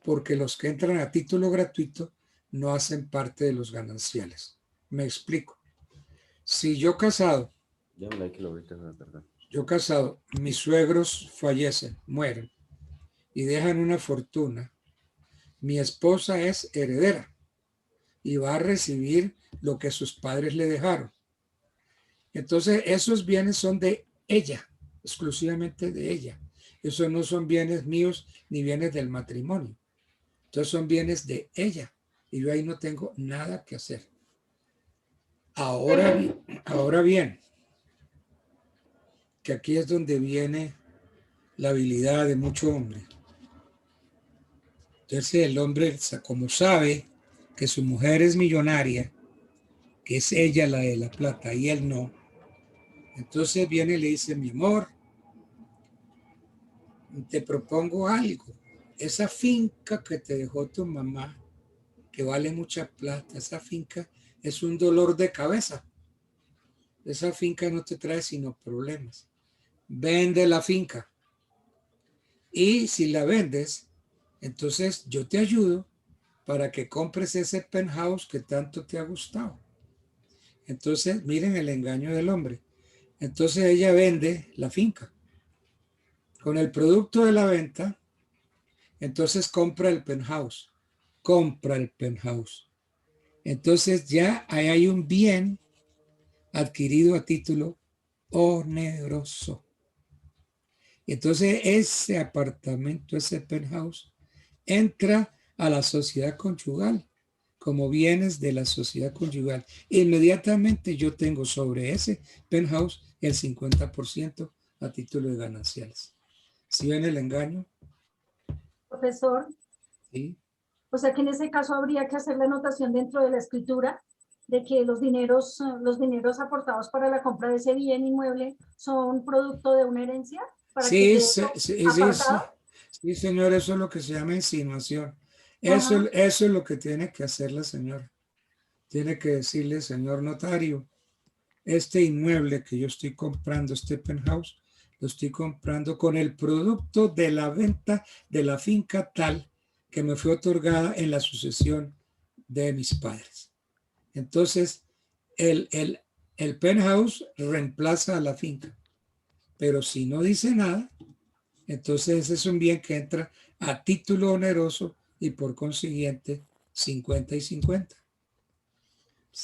porque los que entran a título gratuito no hacen parte de los gananciales. Me explico. Si yo casado, mis suegros fallecen, mueren y dejan una fortuna, mi esposa es heredera y va a recibir lo que sus padres le dejaron. Entonces, esos bienes son de ella, exclusivamente de ella. Esos no son bienes míos ni bienes del matrimonio. Entonces, son bienes de ella. Y yo ahí no tengo nada que hacer. Ahora bien, que aquí es donde viene la habilidad de mucho hombre. Entonces, el hombre, como sabe que su mujer es millonaria, que es ella la de la plata y él no, entonces viene y le dice: mi amor, te propongo algo. Esa finca que te dejó tu mamá, que vale mucha plata, esa finca es un dolor de cabeza. Esa finca no te trae sino problemas. Vende la finca. Y si la vendes, entonces yo te ayudo para que compres ese penthouse que tanto te ha gustado. Entonces, miren el engaño del hombre. Entonces ella vende la finca. Con el producto de la venta, entonces compra el penthouse. Entonces ya ahí hay un bien adquirido a título oneroso. Entonces ese apartamento, ese penthouse, entra a la sociedad conyugal como bienes de la sociedad conyugal. Inmediatamente yo tengo sobre ese penthouse el 50% a título de gananciales. ¿Sí ven el engaño? Profesor. Sí. O sea que en ese caso habría que hacer la anotación dentro de la escritura de que los dineros aportados para la compra de ese bien inmueble son producto de una herencia? Para que Sí, quede sí, eso sí, sí, apartado. sí, señor, eso es lo que se llama insinuación. Ajá. Eso es lo que tiene que hacer la señora. Tiene que decirle, señor notario, este inmueble que yo estoy comprando, este penthouse, lo estoy comprando con el producto de la venta de la finca tal que me fue otorgada en la sucesión de mis padres. Entonces, el penthouse reemplaza a la finca, pero si no dice nada, entonces ese es un bien que entra a título oneroso y por consiguiente 50 y 50.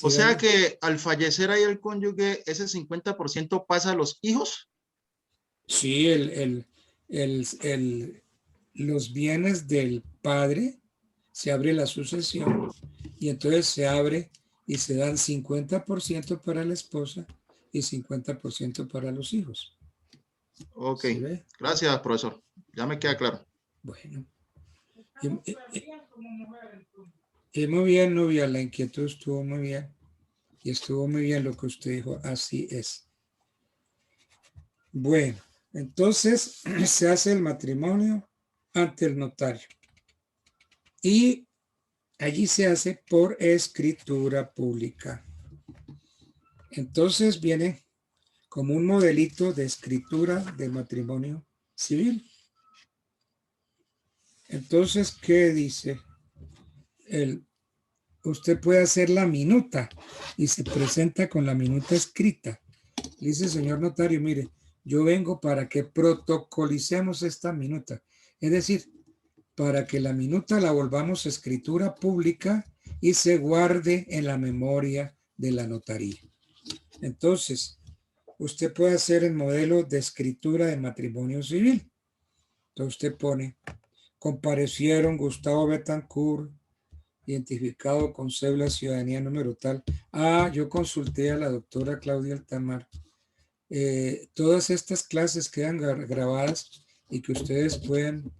O ¿Sí sea ve? que al fallecer ahí el cónyuge, ese 50% pasa a los hijos. Sí, los bienes del padre, se abre la sucesión y entonces se abre y se dan 50% para la esposa y 50% para los hijos. Ok, ¿Sí ve? gracias, profesor. Ya me queda claro. Bueno. Y muy bien, Nubia, la inquietud estuvo muy bien. Y estuvo muy bien lo que usted dijo, así es. Bueno, entonces se hace el matrimonio ante el notario. Y allí se hace por escritura pública. Entonces viene como un modelito de escritura de matrimonio civil. Entonces, ¿qué dice? Usted puede hacer la minuta y se presenta con la minuta escrita. Le dice, señor notario, mire, yo vengo para que protocolicemos esta minuta. Es decir, para que la minuta la volvamos escritura pública y se guarde en la memoria de la notaría. Entonces, usted puede hacer el modelo de escritura de matrimonio civil. Entonces usted pone, comparecieron Gustavo Betancourt, identificado con cédula ciudadanía número tal. Yo consulté a la doctora Claudia Altamar. Todas estas clases quedan grabadas y que ustedes pueden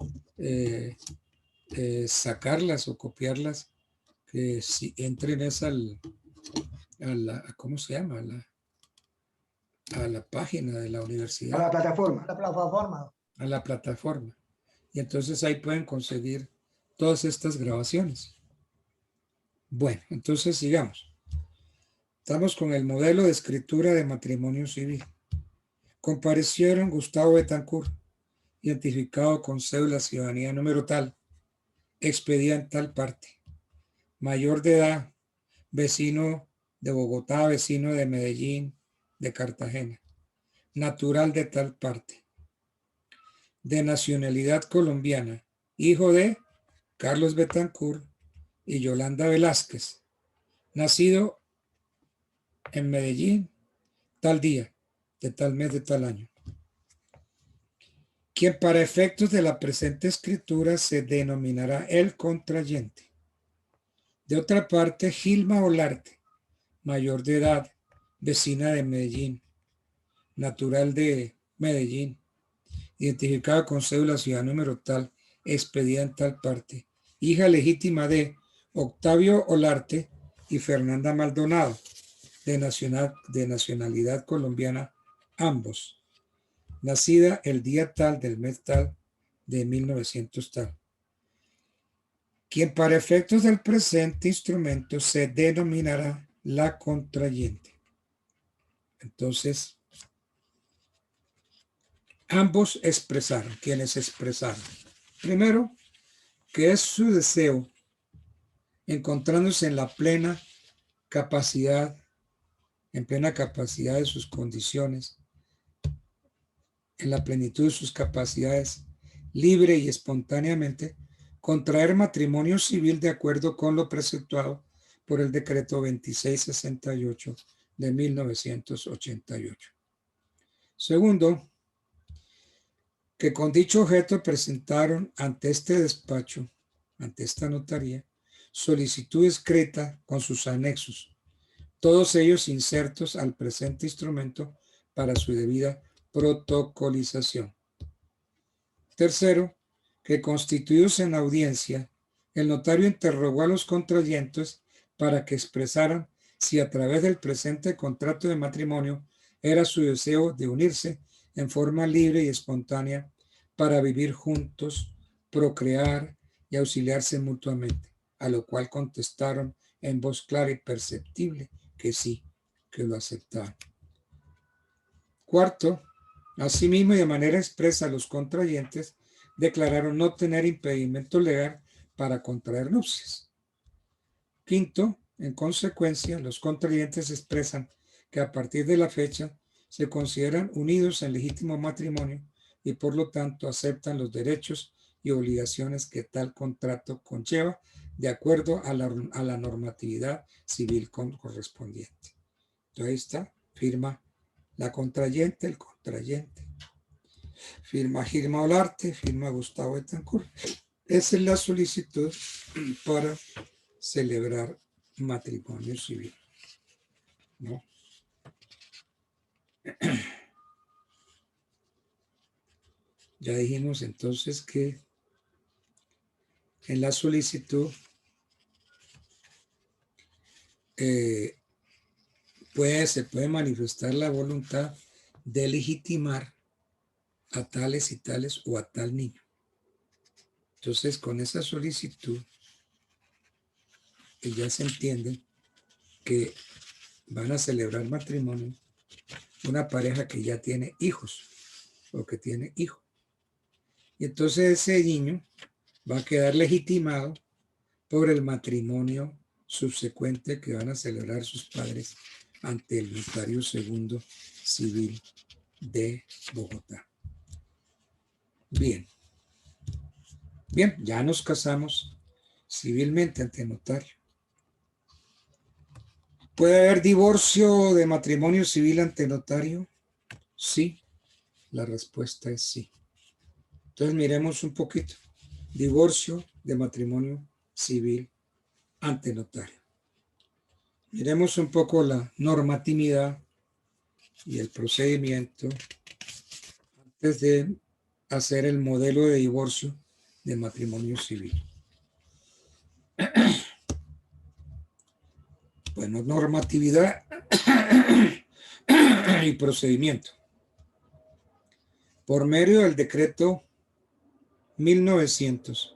sacarlas o copiarlas, que si entren ¿cómo se llama? A la página de la A universidad, la plataforma. a la plataforma. Y entonces ahí pueden conseguir todas estas grabaciones. Bueno, entonces sigamos. Estamos con el modelo de escritura de matrimonio civil. Comparecieron Gustavo Betancourt, identificado con cédula ciudadanía número tal, expedida en tal parte, mayor de edad, vecino de Bogotá, vecino de Medellín, de Cartagena, natural de tal parte, de nacionalidad colombiana, hijo de Carlos Betancourt y Yolanda Velázquez, nacido en Medellín, tal día, de tal mes, de tal año, quien para efectos de la presente escritura se denominará el contrayente. De otra parte, Gilma Olarte, mayor de edad, vecina de Medellín, natural de Medellín, identificada con cédula ciudad número tal, expedida en tal parte, hija legítima de Octavio Olarte y Fernanda Maldonado, de nacionalidad colombiana, ambos, nacida el día tal del mes tal de 1900 tal, quien para efectos del presente instrumento se denominará la contrayente. Entonces, ambos expresaron, quienes expresaron. Primero, que es su deseo, encontrándose en plena capacidad de sus condiciones, en la plenitud de sus capacidades, libre y espontáneamente, contraer matrimonio civil de acuerdo con lo preceptuado por el decreto 2668 de 1988. Segundo, que con dicho objeto presentaron ante este despacho, ante esta notaría, solicitud escrita con sus anexos, todos ellos insertos al presente instrumento para su debida protocolización. Tercero, que constituidos en audiencia, el notario interrogó a los contrayentes para que expresaran si a través del presente contrato de matrimonio era su deseo de unirse en forma libre y espontánea para vivir juntos, procrear y auxiliarse mutuamente, a lo cual contestaron en voz clara y perceptible que sí, que lo aceptaban. Cuarto, asimismo y de manera expresa los contrayentes declararon no tener impedimento legal para contraer nupcias. Quinto, en consecuencia, los contrayentes expresan que a partir de la fecha se consideran unidos en legítimo matrimonio y por lo tanto aceptan los derechos y obligaciones que tal contrato conlleva de acuerdo a la normatividad civil correspondiente. Entonces ahí está, firma la contrayente, el contrayente. Firma Girma Olarte, firma Gustavo Betancourt. Esa es la solicitud para celebrar matrimonio civil, ¿no? Ya dijimos entonces que en la solicitud se puede manifestar la voluntad de legitimar a tales y tales o a tal niño. Entonces, con esa solicitud, ya se entiende que van a celebrar matrimonio una pareja que ya tiene hijos o que tiene hijo. Y entonces ese niño va a quedar legitimado por el matrimonio subsecuente que van a celebrar sus padres ante el notario segundo civil de Bogotá. Bien. Bien, ya nos casamos civilmente ante notario. ¿Puede haber divorcio de matrimonio civil ante notario? Sí, la respuesta es sí. Entonces miremos un poquito. Divorcio de matrimonio civil ante notario. Miremos un poco la normatividad y el procedimiento antes de hacer el modelo de divorcio de matrimonio civil. Bueno, normatividad y procedimiento. Por medio del decreto 1900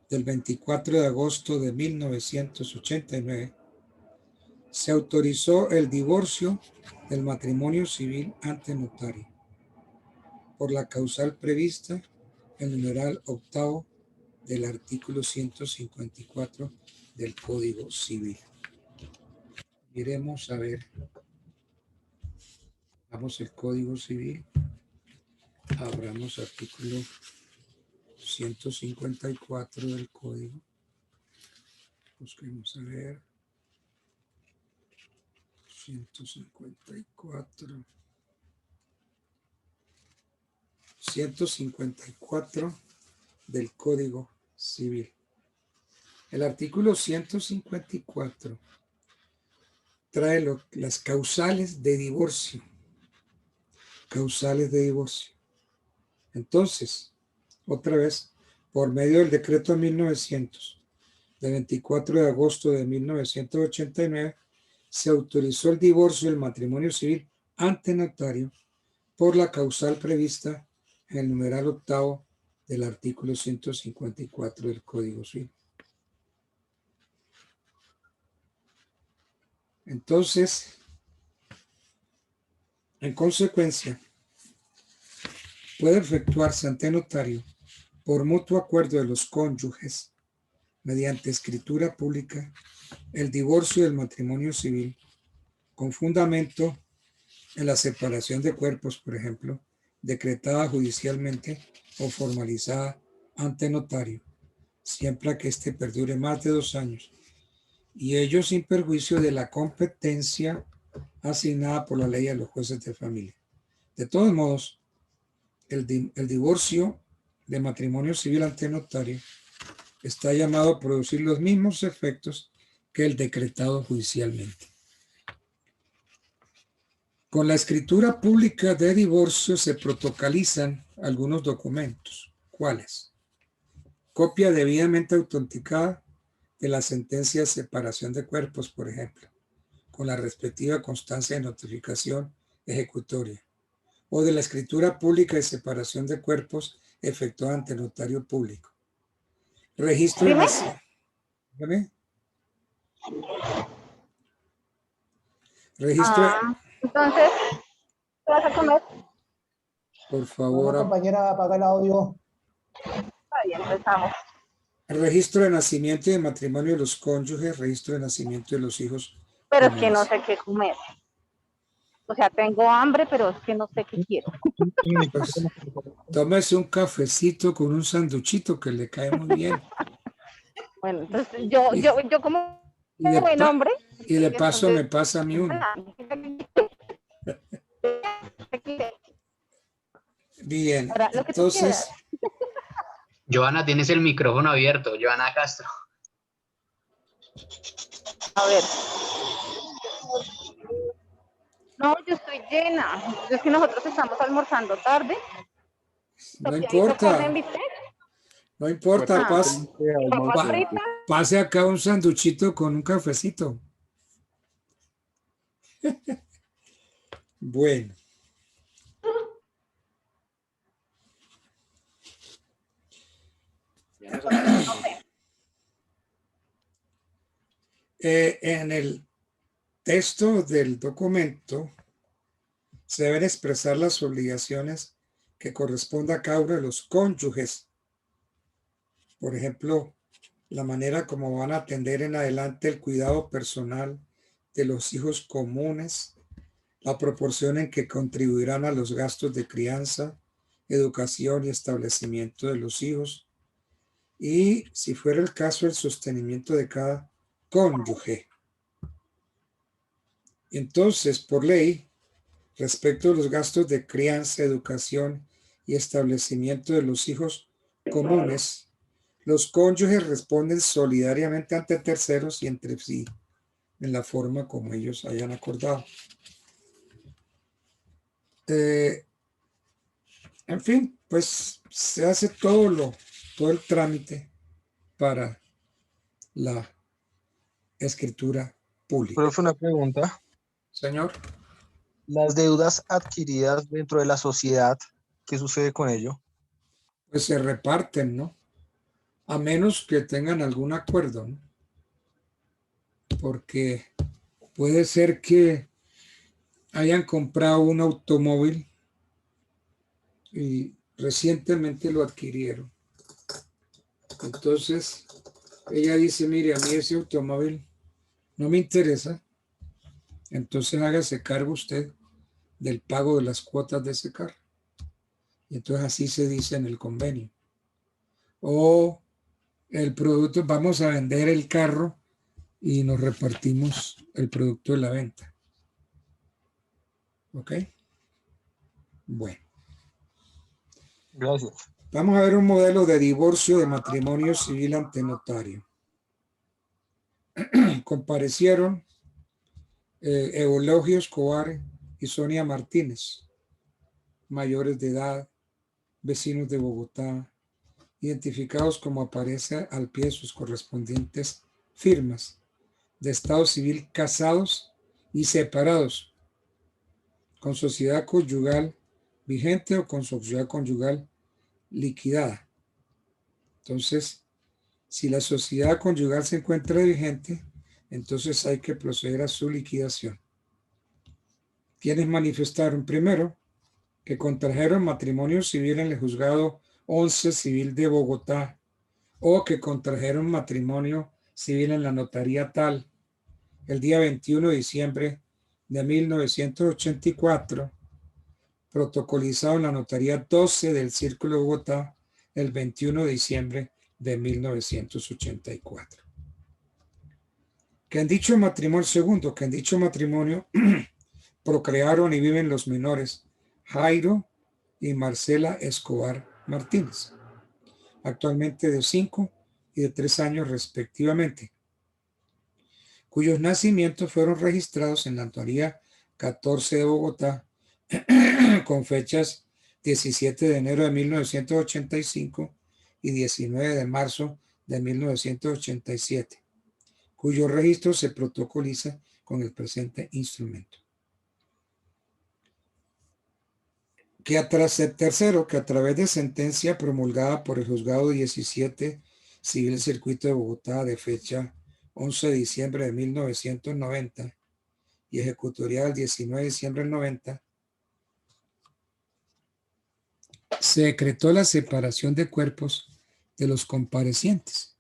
del 24 de agosto de 1989, se autorizó el divorcio del matrimonio civil ante notario por la causal prevista en el numeral octavo del artículo 154 del Código Civil. Iremos a ver. Vamos el Código Civil. Abramos artículo 154 del Código. Busquemos a ver. 154. 154 del Código Civil. El artículo 154 trae las causales de divorcio. Causales de divorcio. Entonces, otra vez, por medio del decreto 1900, de 24 de agosto de 1989, se autorizó el divorcio del matrimonio civil ante notario por la causal prevista en el numeral octavo del artículo 154 del Código Civil. Entonces, en consecuencia, puede efectuarse ante notario por mutuo acuerdo de los cónyuges mediante escritura pública el divorcio del matrimonio civil con fundamento en la separación de cuerpos, por ejemplo, decretada judicialmente o formalizada ante notario, siempre que éste perdure más de 2 años, y ello sin perjuicio de la competencia asignada por la ley a los jueces de familia. De todos modos, el divorcio de matrimonio civil ante notario está llamado a producir los mismos efectos que el decretado judicialmente. Con la escritura pública de divorcio se protocolizan algunos documentos. ¿Cuáles? Copia debidamente autenticada de la sentencia de separación de cuerpos, por ejemplo. con la respectiva constancia de notificación ejecutoria, o de la escritura pública de separación de cuerpos efectuada ante notario público. Registro de nacimiento. Registro. Entonces, ¿qué vas a comer? Por favor. Compañera, apaga el audio. Ahí empezamos. Registro de nacimiento y de matrimonio de los cónyuges, registro de nacimiento de los hijos. Pero es que no sé qué comer. O sea, tengo hambre, pero es que no sé qué quiero. Pues, tómese un cafecito con un sanduchito que le cae muy bien. Bueno, entonces yo como buen hombre. Y de paso me pasa a mí uno. Bien, entonces. Joana, tienes el micrófono abierto. Joana Castro. A ver. No, yo estoy llena. Es que nosotros estamos almorzando tarde. No importa. No importa, pase acá un sanduchito con un cafecito. Bueno. En el texto del documento se deben expresar las obligaciones que corresponde a cada uno de los cónyuges. Por ejemplo, la manera como van a atender en adelante el cuidado personal de los hijos comunes, la proporción en que contribuirán a los gastos de crianza, educación y establecimiento de los hijos, y, si fuera el caso, el sostenimiento de cada cónyuge. Entonces, por ley, respecto a los gastos de crianza, educación y establecimiento de los hijos comunes, los cónyuges responden solidariamente ante terceros y entre sí en la forma como ellos hayan acordado. En fin, pues se hace todo el trámite para la escritura pública. Profe, una pregunta. Señor. Las deudas adquiridas dentro de la sociedad, ¿qué sucede con ello? Pues se reparten, ¿no? A menos que tengan algún acuerdo, ¿no? Porque puede ser que hayan comprado un automóvil y recientemente lo adquirieron. Entonces, ella dice, mire, a mí ese automóvil no me interesa, entonces hágase cargo usted del pago de las cuotas de ese carro. Y entonces así se dice en el convenio. O el producto, vamos a vender el carro y nos repartimos el producto de la venta. ¿Ok? Bueno. Gracias. Vamos a ver un modelo de divorcio de matrimonio civil ante notario. Comparecieron Eulogio Escobar y Sonia Martínez, mayores de edad, vecinos de Bogotá, identificados como aparece al pie de sus correspondientes firmas de estado civil, casados y separados, con sociedad conyugal vigente o con sociedad conyugal liquidada. Entonces, si la sociedad conyugal se encuentra vigente, entonces hay que proceder a su liquidación. ¿Quiénes manifestaron? Primero, que contrajeron matrimonio civil en el juzgado 11 civil de Bogotá, o que contrajeron matrimonio civil en la notaría tal el día 21 de diciembre de 1984, protocolizado en la notaría 12 del Círculo de Bogotá el 21 de diciembre de 1984. Que en dicho matrimonio, segundo, que en dicho matrimonio procrearon y viven los menores Jairo y Marcela Escobar Martínez, actualmente de 5 y de 3 años respectivamente, cuyos nacimientos fueron registrados en la notaría 14 de Bogotá con fechas 17 de enero de 1985 y 19 de marzo de 1987, cuyo registro se protocoliza con el presente instrumento. Tercero, que a través de sentencia promulgada por el Juzgado 17 Civil Circuito de Bogotá de fecha 11 de diciembre de 1990 y ejecutorial el 19 de diciembre del 90, se decretó la separación de cuerpos de los comparecientes.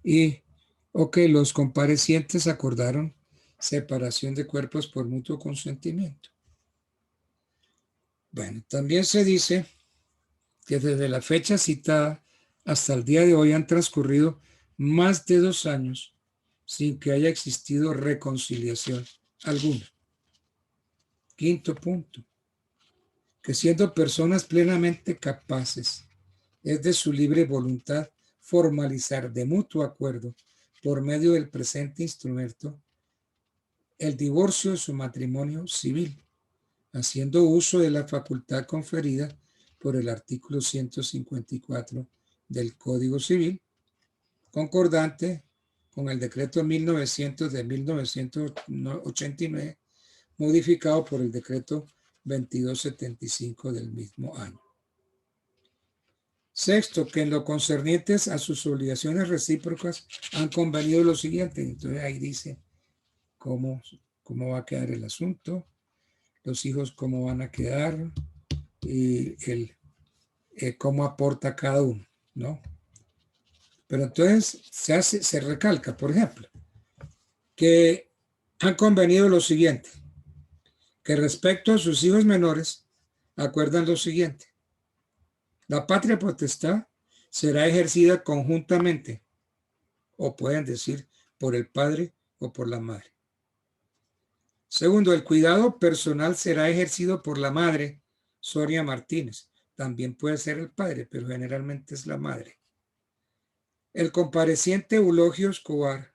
Y, los comparecientes acordaron separación de cuerpos por mutuo consentimiento. Bueno, también se dice que desde la fecha citada hasta el día de hoy han transcurrido más de 2 años sin que haya existido reconciliación alguna. Quinto punto, que siendo personas plenamente capaces, es de su libre voluntad formalizar de mutuo acuerdo por medio del presente instrumento el divorcio de su matrimonio civil, haciendo uso de la facultad conferida por el artículo 154 del Código Civil, concordante con el decreto 1900 de 1989, modificado por el decreto 2275 del mismo año. Sexto, que en lo concernientes a sus obligaciones recíprocas han convenido lo siguiente. Entonces ahí dice cómo va a quedar el asunto, los hijos cómo van a quedar y cómo aporta cada uno, ¿no? Pero entonces se recalca, por ejemplo, que han convenido lo siguiente, que respecto a sus hijos menores acuerdan lo siguiente: la patria potestad será ejercida conjuntamente, o pueden decir por el padre o por la madre. Segundo, el cuidado personal será ejercido por la madre, Sonia Martínez. También puede ser el padre, pero generalmente es la madre. El compareciente Eulogio Escobar,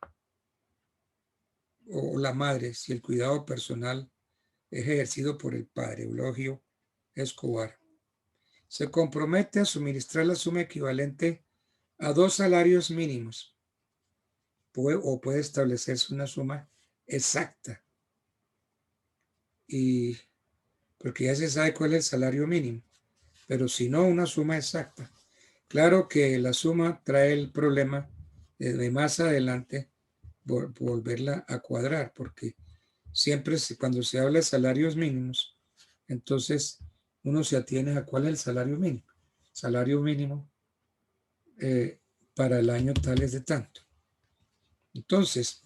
o la madre, si el cuidado personal es ejercido por el padre, Eulogio Escobar, se compromete a suministrar la suma equivalente a 2 salarios mínimos, o puede establecerse una suma exacta, y porque ya se sabe cuál es el salario mínimo, pero si no, una suma exacta. Claro que la suma trae el problema de más adelante volverla a cuadrar, porque siempre cuando se habla de salarios mínimos, entonces uno se atiene a cuál es el salario mínimo. Salario mínimo para el año tal es de tanto. Entonces,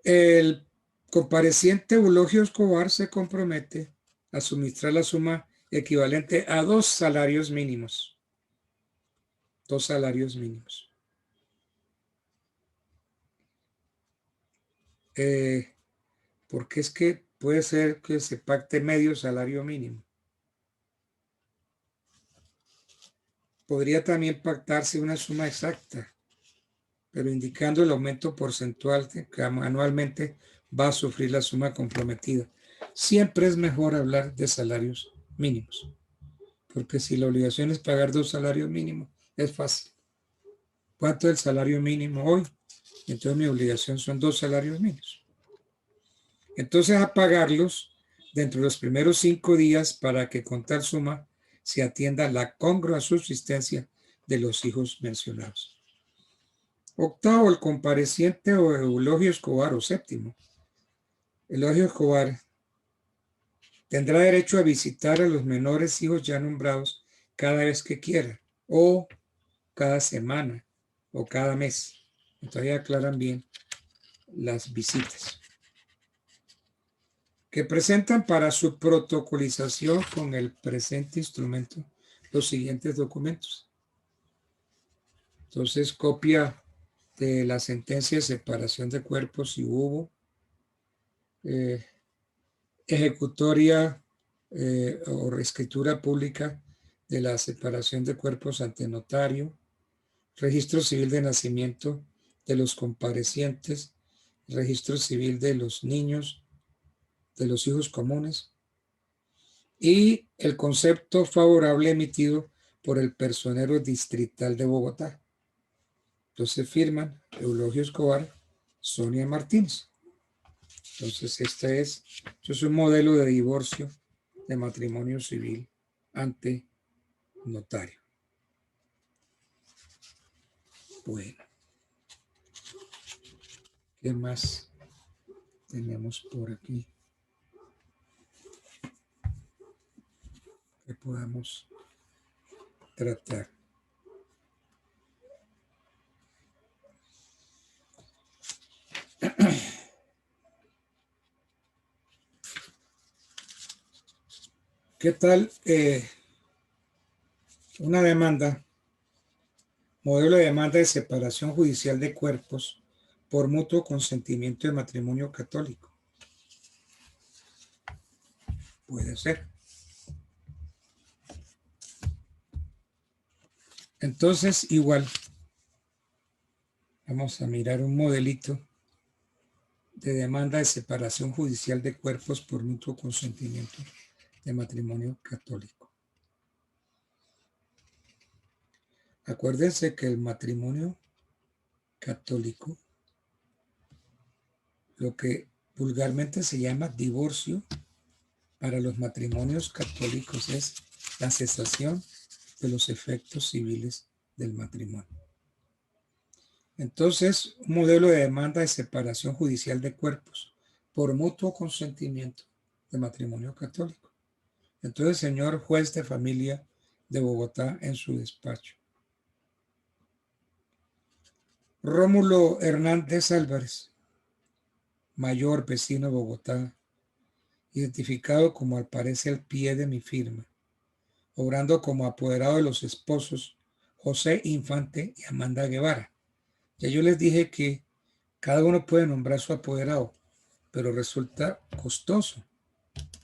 el compareciente Eulogio Escobar se compromete a suministrar la suma equivalente a 2 salarios mínimos. 2 salarios mínimos. Porque es que puede ser que se pacte medio salario mínimo. Podría también pactarse una suma exacta, pero indicando el aumento porcentual que anualmente va a sufrir la suma comprometida. Siempre es mejor hablar de salarios mínimos, porque si la obligación es pagar 2 salarios mínimos, es fácil. ¿Cuánto es el salario mínimo hoy? Entonces mi obligación son 2 salarios mínimos. Entonces a pagarlos dentro de los primeros 5 días para que con tal suma se atienda la congrua subsistencia de los hijos mencionados. Octavo, el compareciente Eulogio Escobar, o séptimo. Eulogio Escobar tendrá derecho a visitar a los menores hijos ya nombrados cada vez que quiera, o cada semana, o cada mes. Entonces ya aclaran bien las visitas, que presentan para su protocolización con el presente instrumento los siguientes documentos. Entonces, copia de la sentencia de separación de cuerpos si hubo, ejecutoria o reescritura pública de la separación de cuerpos ante notario, registro civil de nacimiento de los comparecientes, registro civil de los niños, de los hijos comunes, y el concepto favorable emitido por el personero distrital de Bogotá. Entonces firman Eulogio Escobar, Sonia Martínez. Entonces esto es un modelo de divorcio de matrimonio civil ante notario. Bueno, ¿qué más tenemos por aquí que podamos tratar? ¿Qué tal una demanda, modelo de demanda de separación judicial de cuerpos por mutuo consentimiento de matrimonio católico? Puede ser. Entonces, igual, vamos a mirar un modelito de demanda de separación judicial de cuerpos por mutuo consentimiento de matrimonio católico. Acuérdense que el matrimonio católico, lo que vulgarmente se llama divorcio para los matrimonios católicos, es la cesación de los efectos civiles del matrimonio. Entonces, un modelo de demanda de separación judicial de cuerpos por mutuo consentimiento de matrimonio católico. Entonces, señor juez de familia de Bogotá, en su despacho. Rómulo Hernández Álvarez, mayor, vecino de Bogotá, identificado como aparece al pie de mi firma, obrando como apoderado de los esposos José Infante y Amanda Guevara. Ya yo les dije que cada uno puede nombrar su apoderado, pero resulta costoso.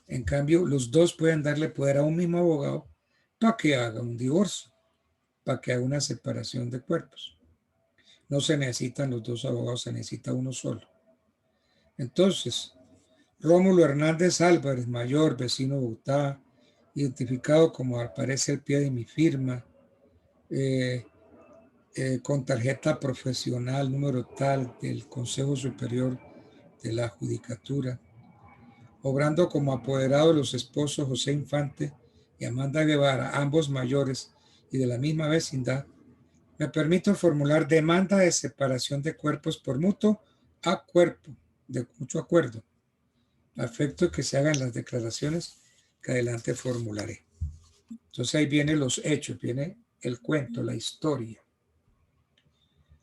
En cambio, los dos pueden darle poder a un mismo abogado para que haga un divorcio, para que haga una separación de cuerpos. No se necesitan los dos abogados, se necesita uno solo. Entonces, Rómulo Hernández Álvarez, mayor, vecino de Bogotá, identificado como aparece al pie de mi firma, con tarjeta profesional número tal del Consejo Superior de la Judicatura, obrando como apoderado de los esposos José Infante y Amanda Guevara, ambos mayores y de la misma vecindad, me permito formular demanda de separación de cuerpos por mutuo acuerdo, de mucho acuerdo, a efecto de que se hagan las declaraciones que adelante formularé. Entonces ahí vienen los hechos, viene el cuento, la historia.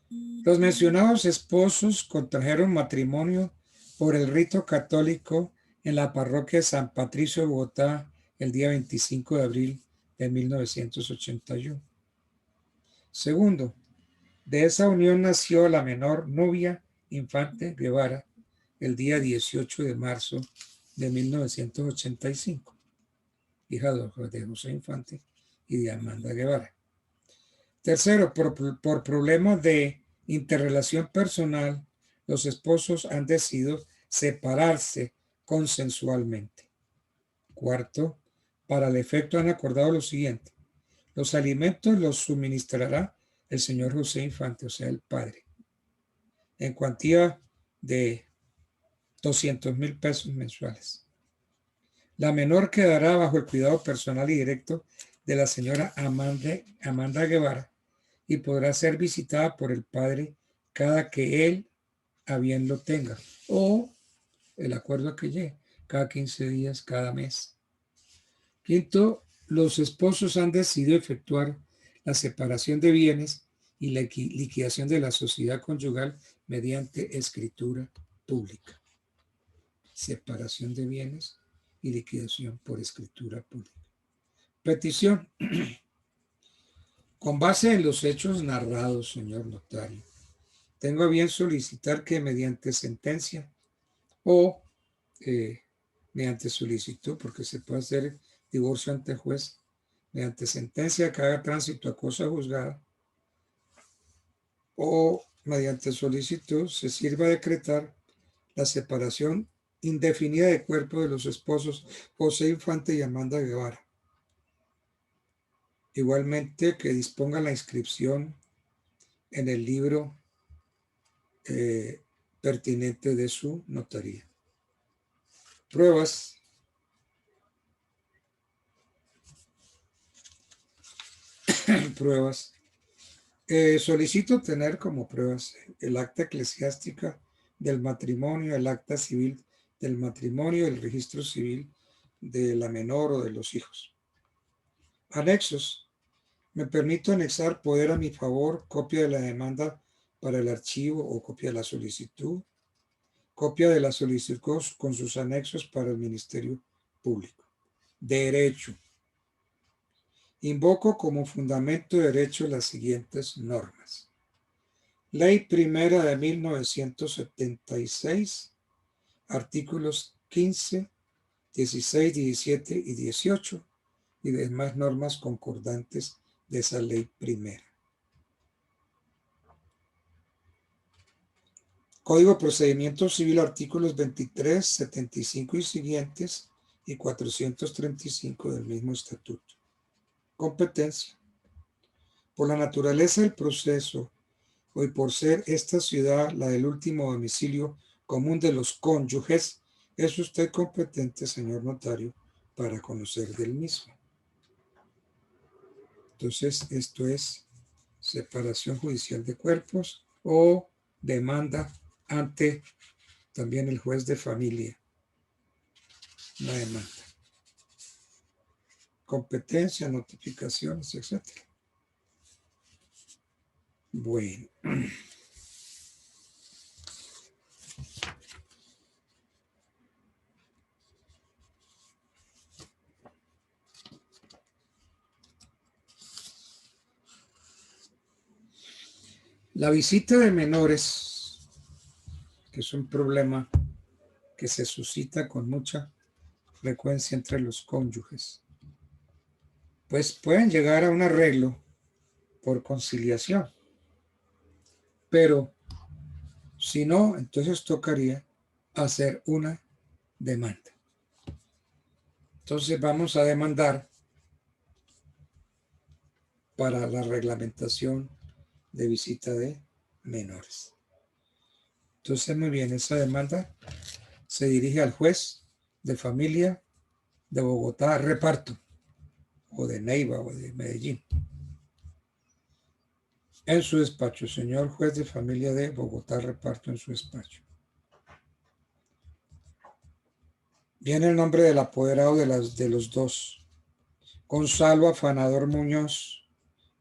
Los mencionados esposos contrajeron matrimonio por el rito católico en la parroquia de San Patricio de Bogotá el día 25 de abril de 1981. Segundo, de esa unión nació la menor Nubia Infante Guevara el día 18 de marzo de 1985, hija de José Infante y de Amanda Guevara. Tercero, por problemas de interrelación personal, los esposos han decidido separarse consensualmente. Cuarto, para el efecto han acordado lo siguiente: los alimentos los suministrará el señor José Infante, o sea, el padre, en cuantía de 200,000 pesos mensuales. La menor quedará bajo el cuidado personal y directo de la señora Amanda Guevara y podrá ser visitada por el padre cada que él a bien lo tenga, o el acuerdo que llegue, cada 15 días, cada mes. Quinto, los esposos han decidido efectuar la separación de bienes y la liquidación de la sociedad conyugal mediante escritura pública. Separación de bienes y liquidación por escritura pública. Petición. Con base en los hechos narrados, señor notario, tengo a bien solicitar que mediante sentencia o mediante solicitud, porque se puede hacer divorcio ante juez, mediante sentencia que haga tránsito a cosa juzgada, o mediante solicitud se sirva a decretar la separación indefinida de cuerpo de los esposos José Infante y Amanda Guevara. Igualmente que disponga la inscripción en el libro pertinente de su notaría. Pruebas. Pruebas. Solicito tener como pruebas el acta eclesiástica del matrimonio, el acta civil del matrimonio, el registro civil de la menor o de los hijos. Anexos. Me permito anexar poder a mi favor copia de la demanda para el archivo o copia de la solicitud, copia de la solicitud con sus anexos para el Ministerio Público. Derecho. Invoco como fundamento de derecho las siguientes normas. Ley primera de 1976, artículos 15, 16, 17 y 18 y demás normas concordantes de esa ley primera. Código de Procedimiento Civil, artículos 23, 75 y siguientes y 435 del mismo estatuto. Competencia. Por la naturaleza del proceso y por ser esta ciudad la del último domicilio común de los cónyuges, es usted competente, señor notario, para conocer del mismo. Entonces, esto es separación judicial de cuerpos o demanda ante también el juez de familia. Una demanda. Competencia, notificaciones, etc. Bueno. La visita de menores, que es un problema que se suscita con mucha frecuencia entre los cónyuges, pues pueden llegar a un arreglo por conciliación. Pero si no, entonces tocaría hacer una demanda. Entonces vamos a demandar para la reglamentación de visita de menores. Entonces, muy bien, esa demanda se dirige al juez de familia de Bogotá, reparto, o de Neiva o de Medellín. En su despacho, señor juez de familia de Bogotá, reparto, en su despacho. Viene el nombre del apoderado de los dos. Gonzalo Afanador Muñoz,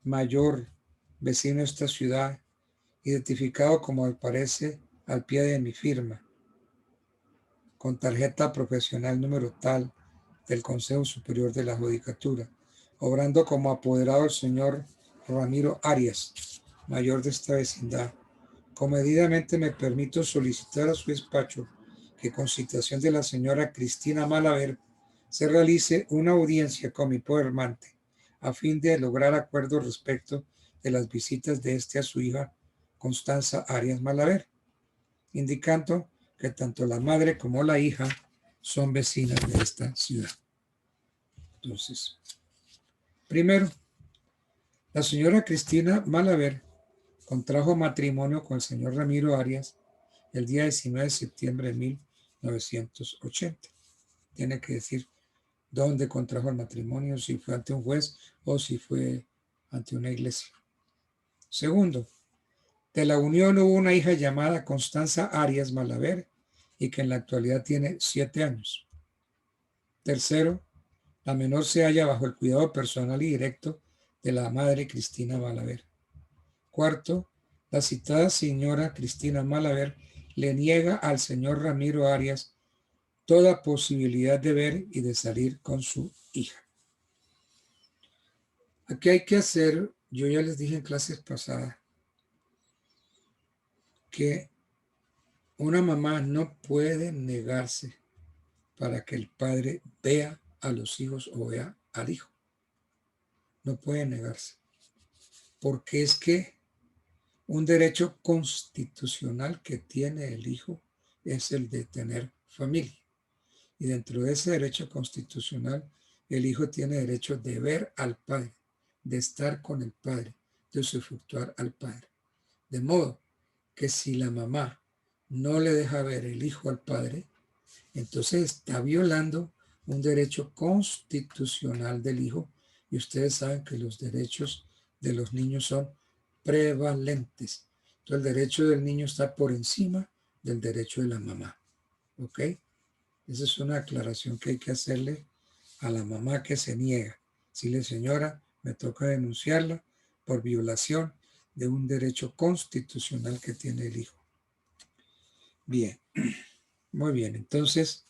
mayor, vecino de esta ciudad, identificado como aparece al pie de mi firma, con tarjeta profesional número tal del Consejo Superior de la Judicatura, obrando como apoderado el señor Ramiro Arias, mayor de esta vecindad. Comedidamente me permito solicitar a su despacho que con citación de la señora Cristina Malaver se realice una audiencia con mi podermante a fin de lograr acuerdos respecto de las visitas de este a su hija Constanza Arias Malaver, indicando que tanto la madre como la hija son vecinas de esta ciudad. Entonces, primero, la señora Cristina Malaver contrajo matrimonio con el señor Ramiro Arias el día 19 de septiembre de 1980. Tiene que decir dónde contrajo el matrimonio, si fue ante un juez o si fue ante una iglesia. Segundo, de la unión hubo una hija llamada Constanza Arias Malaver y que en la actualidad tiene 7 años. Tercero, la menor se halla bajo el cuidado personal y directo de la madre Cristina Malaver. Cuarto, la citada señora Cristina Malaver le niega al señor Ramiro Arias toda posibilidad de ver y de salir con su hija. Aquí hay que hacer, yo ya les dije en clases pasadas, que una mamá no puede negarse para que el padre vea a los hijos o vea al hijo. No puede negarse. Porque es que un derecho constitucional que tiene el hijo es el de tener familia. Y dentro de ese derecho constitucional, el hijo tiene derecho de ver al padre, de estar con el padre, de usufructuar al padre. De modo que si la mamá no le deja ver el hijo al padre, entonces está violando un derecho constitucional del hijo, y ustedes saben que los derechos de los niños son prevalentes. Entonces el derecho del niño está por encima del derecho de la mamá. ¿Ok? Esa es una aclaración que hay que hacerle a la mamá que se niega. Decirle, señora, me toca denunciarla por violación de un derecho constitucional que tiene el hijo. Bien, muy bien. Entonces,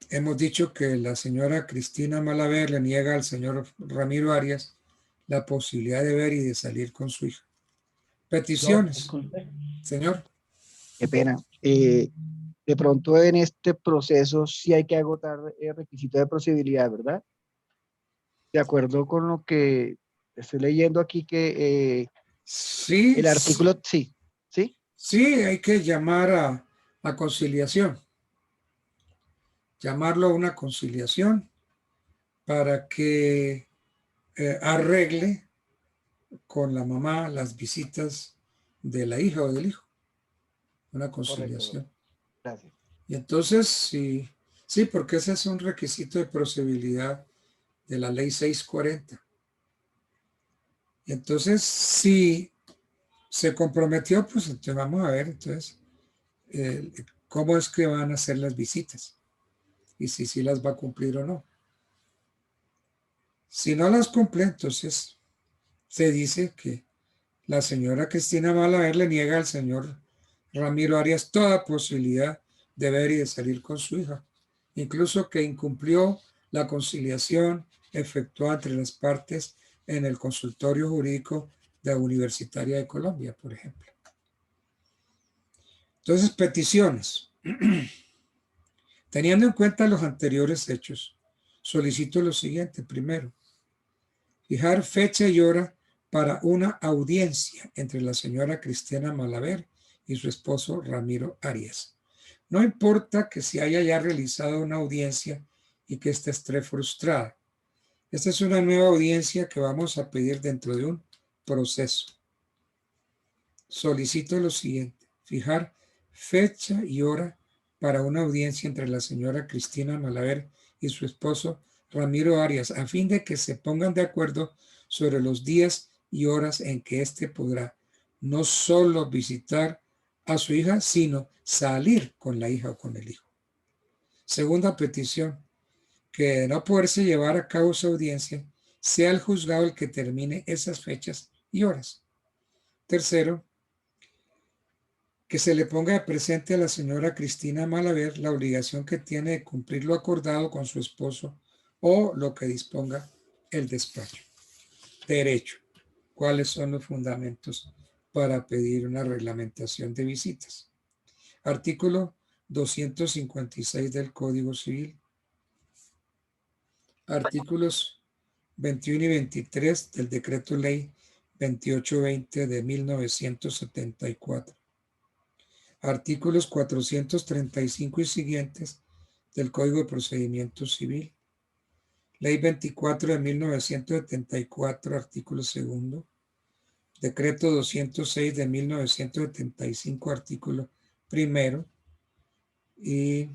hemos dicho que la señora Cristina Malaver le niega al señor Ramiro Arias la posibilidad de ver y de salir con su hija. Peticiones. Señor. Qué pena. De pronto en este proceso sí hay que agotar el requisito de procedibilidad, ¿verdad? De acuerdo con lo que estoy leyendo aquí que sí, el artículo, sí, ¿sí? Sí, hay que llamar a conciliación. Llamarlo a una conciliación para que arregle con la mamá las visitas de la hija o del hijo. Una conciliación. Correcto. Gracias. Y entonces, sí, porque ese es un requisito de procedibilidad de la ley 640. Y entonces, si se comprometió, pues entonces vamos a ver entonces cómo es que van a hacer las visitas y si las va a cumplir o no. Si no las cumple, entonces se dice que la señora Cristina Malaver le niega al señor Ramiro Arias toda posibilidad de ver y de salir con su hija, incluso que incumplió la conciliación efectuada entre las partes en el consultorio jurídico de la Universitaria de Colombia, por ejemplo. Entonces, peticiones. Teniendo en cuenta los anteriores hechos, solicito lo siguiente. Primero, fijar fecha y hora para una audiencia entre la señora Cristina Malaver y su esposo Ramiro Arias. No importa que se haya ya realizado una audiencia y que ésta esté frustrada. Esta es una nueva audiencia que vamos a pedir dentro de un proceso. Solicito lo siguiente: fijar fecha y hora para una audiencia entre la señora Cristina Malaver y su esposo Ramiro Arias, a fin de que se pongan de acuerdo sobre los días y horas en que éste podrá no solo visitar a su hija, sino salir con la hija o con el hijo. Segunda petición, que de no poderse llevar a cabo su audiencia, sea el juzgado el que termine esas fechas y horas. Tercero, que se le ponga de presente a la señora Cristina Malaver la obligación que tiene de cumplir lo acordado con su esposo o lo que disponga el despacho. Derecho. ¿Cuáles son los fundamentos para pedir una reglamentación de visitas? Artículo 256 del Código Civil. Artículos 21 y 23 del Decreto Ley 2820 de 1974. Artículos 435 y siguientes del Código de Procedimiento Civil. Ley 24 de 1974, artículo 2. Decreto 206 de 1975, artículo 1. Y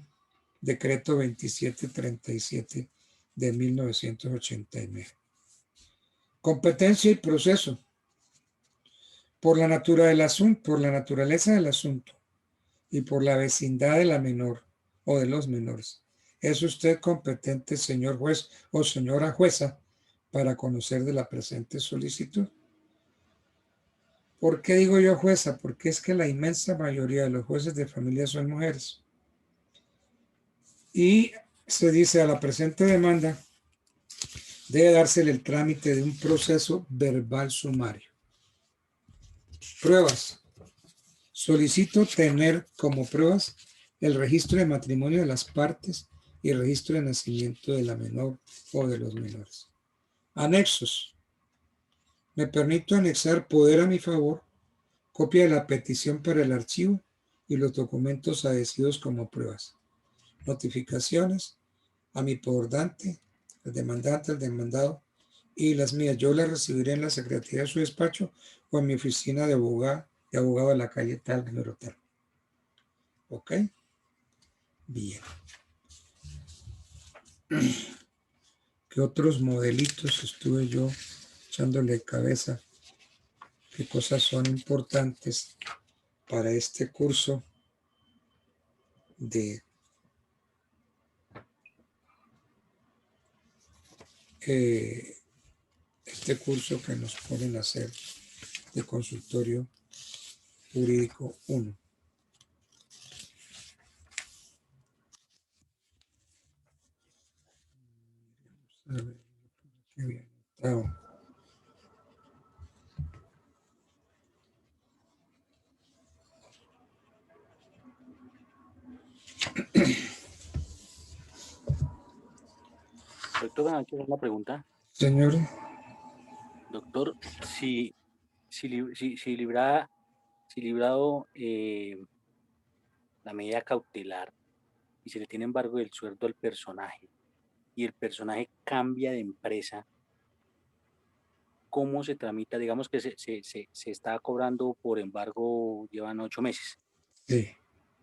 Decreto 2737 de 1989. Competencia y proceso. Por la naturaleza del asunto y por la vecindad de la menor o de los menores, ¿es usted competente, señor juez o señora jueza, para conocer de la presente solicitud? ¿Por qué digo yo jueza? Porque es que la inmensa mayoría de los jueces de familia son mujeres. Y se dice: a la presente demanda debe dársele el trámite de un proceso verbal sumario. Pruebas. Solicito tener como pruebas el registro de matrimonio de las partes y el registro de nacimiento de la menor o de los menores. Anexos. Me permito anexar poder a mi favor copia de la petición para el archivo y los documentos adhesidos como pruebas. Notificaciones a mi demandante, al demandado Y las mías, yo las recibiré en la secretaría de su despacho o en mi oficina de abogado de la calle tal, número tal. ¿Ok? Bien. ¿Qué otros modelitos estuve yo echándole cabeza? ¿Qué cosas son importantes para este curso de este curso que nos ponen a hacer de consultorio jurídico 1? A ver, ¿qué había anotado? Doctor, ¿me hacer una pregunta? Señor, Doctor, si librado la medida cautelar y se le tiene embargo del sueldo al personaje y el personaje cambia de empresa, ¿cómo se tramita? Digamos que se está cobrando por embargo, llevan 8 meses sí.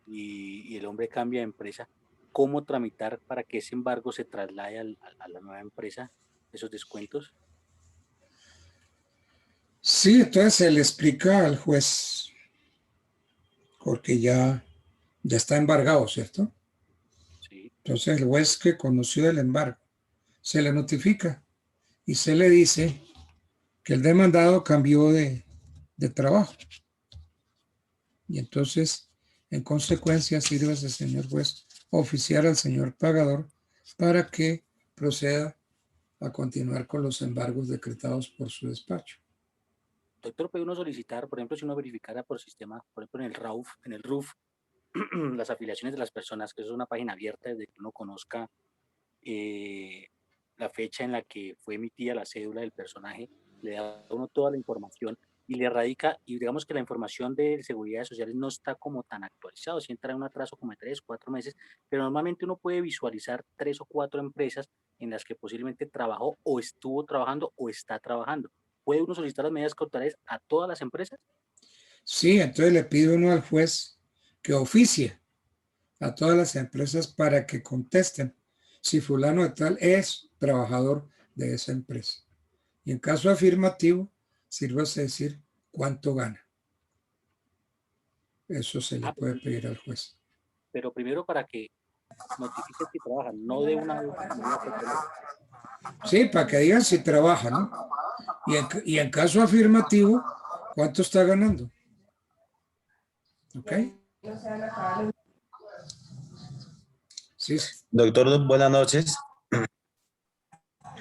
y el hombre cambia de empresa. ¿Cómo tramitar para que ese embargo se traslade a la nueva empresa, esos descuentos? Sí, entonces se le explica al juez, porque ya está embargado, ¿cierto? Sí. Entonces el juez que conoció el embargo se le notifica y se le dice que el demandado cambió de trabajo. Y entonces, en consecuencia, sirve ese señor juez oficiar al señor pagador para que proceda a continuar con los embargos decretados por su despacho. Doctor, puede uno solicitar, por ejemplo, si uno verificara por sistema, por ejemplo, en el RUF, las afiliaciones de las personas, que eso es una página abierta desde que uno conozca la fecha en la que fue emitida la cédula del personaje, le da a uno toda la información y le radica, y digamos que la información de seguridad sociales no está como tan actualizado, si entra en un atraso como de 3, 4 meses, pero normalmente uno puede visualizar 3 o 4 empresas en las que posiblemente trabajó o estuvo trabajando o está trabajando. ¿Puede uno solicitar las medidas cautelares a todas las empresas? Sí, entonces le pide uno al juez que oficie a todas las empresas para que contesten si fulano de tal es trabajador de esa empresa. Y en caso afirmativo, sírvase decir cuánto gana. Eso se le puede pedir al juez. Pero primero para que notifique si trabajan, no de una vez. Sí, para que digan si trabaja, ¿no? Y en caso afirmativo, ¿cuánto está ganando? ¿Ok? Sí. Doctor, buenas noches.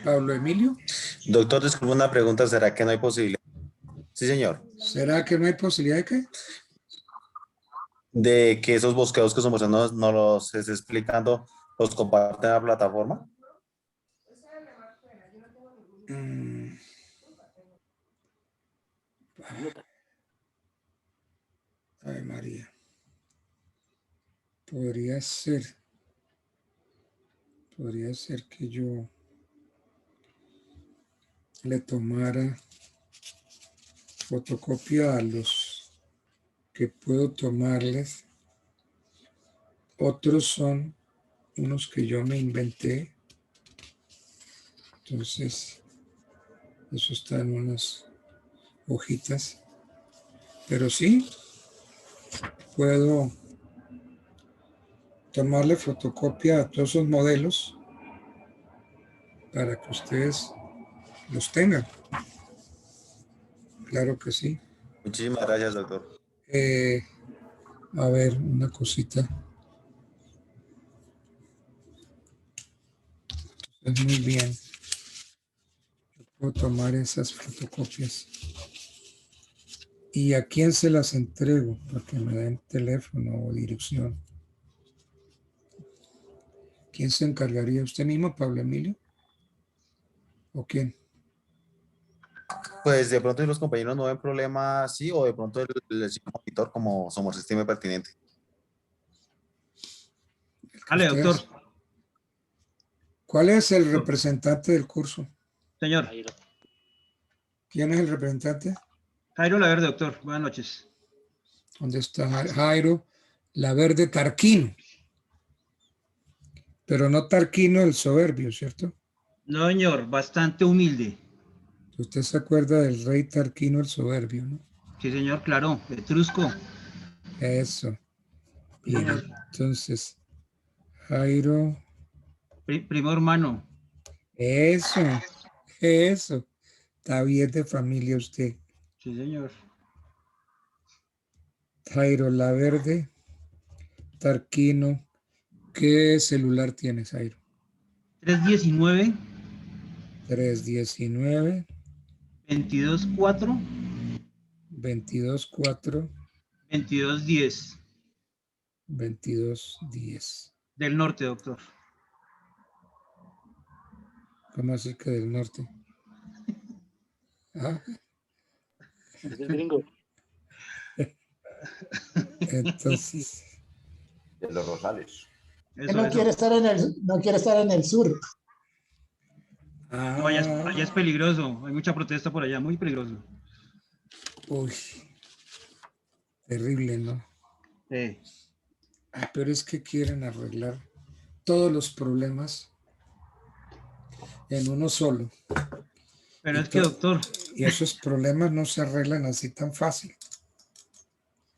Pablo Emilio. Doctor, disculpe una pregunta, ¿será que no hay posibilidad? Sí, señor. ¿Será que no hay posibilidad de qué? De que esos bosqueos que su merced no los está explicando, los comparten en la plataforma. Ay, María. Podría ser que yo le tomara fotocopia a los que puedo tomarles. Otros son unos que yo me inventé. Entonces, eso está en unas hojitas. Pero sí, puedo tomarle fotocopia a todos esos modelos para que ustedes los tengan. Claro que sí. Muchísimas gracias, doctor. A ver, una cosita. Muy bien. Yo puedo tomar esas fotocopias. ¿Y a quién se las entrego? Para que me den teléfono o dirección. ¿Quién se encargaría? ¿Usted mismo, Pablo Emilio? ¿O quién? Pues de pronto si los compañeros no ven problema, sí, o de pronto el monitor como somos estime pertinente. Vale, doctor. ¿Cuál es el representante del curso? Señor. ¿Quién es el representante? Jairo Laverde, doctor. Buenas noches. ¿Dónde está Jairo Laverde Tarquino? Pero no Tarquino el soberbio, ¿cierto? No, señor, bastante humilde. Usted se acuerda del rey Tarquino el soberbio, ¿no? Sí, señor, claro, etrusco. Eso. Sí, Y señor. entonces, Jairo. Primo hermano. Eso. Está bien de familia usted. Sí, señor. Jairo Laverde Tarquino. ¿Qué celular tienes, Jairo? 319. 319. 224. 224. 2210. 2210. Del norte, doctor. ¿Cómo así que del norte? Ah. Es el gringo. Entonces. De los Rosales. Él no quiere estar en el sur. No, allá es peligroso. Hay mucha protesta por allá, muy peligroso. Uy. Terrible, ¿no? Sí. Pero es que quieren arreglar todos los problemas en uno solo. Pero es que, doctor. Y esos problemas no se arreglan así tan fácil.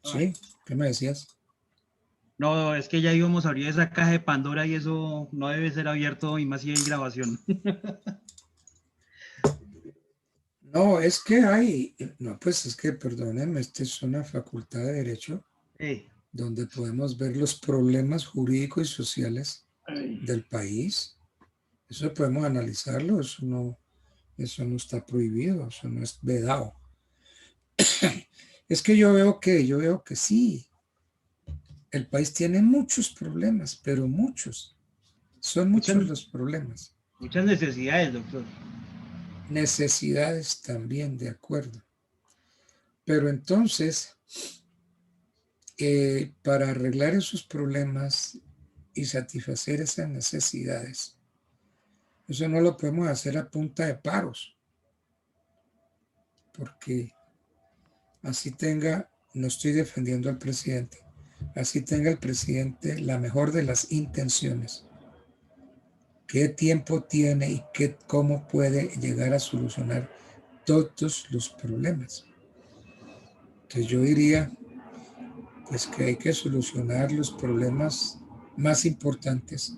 ¿Sí? ¿Qué me decías? No, es que ya íbamos a abrir esa caja de Pandora y eso no debe ser abierto y más si hay grabación. No, es que hay, no, pues es que, perdónenme, esta es una facultad de Derecho donde podemos ver los problemas jurídicos y sociales del país. Eso podemos analizarlo, eso no está prohibido, eso no es vedado. Es que yo veo que sí, el país tiene muchos problemas, pero muchos. Son muchos los problemas. Muchas necesidades, doctor. Necesidades también, de acuerdo. Pero entonces, para arreglar esos problemas y satisfacer esas necesidades, eso no lo podemos hacer a punta de paros. Porque así tenga, no estoy defendiendo al presidente, así tenga el presidente la mejor de las intenciones. ¿Qué tiempo tiene y cómo puede llegar a solucionar todos los problemas? Entonces yo diría, pues que hay que solucionar los problemas más importantes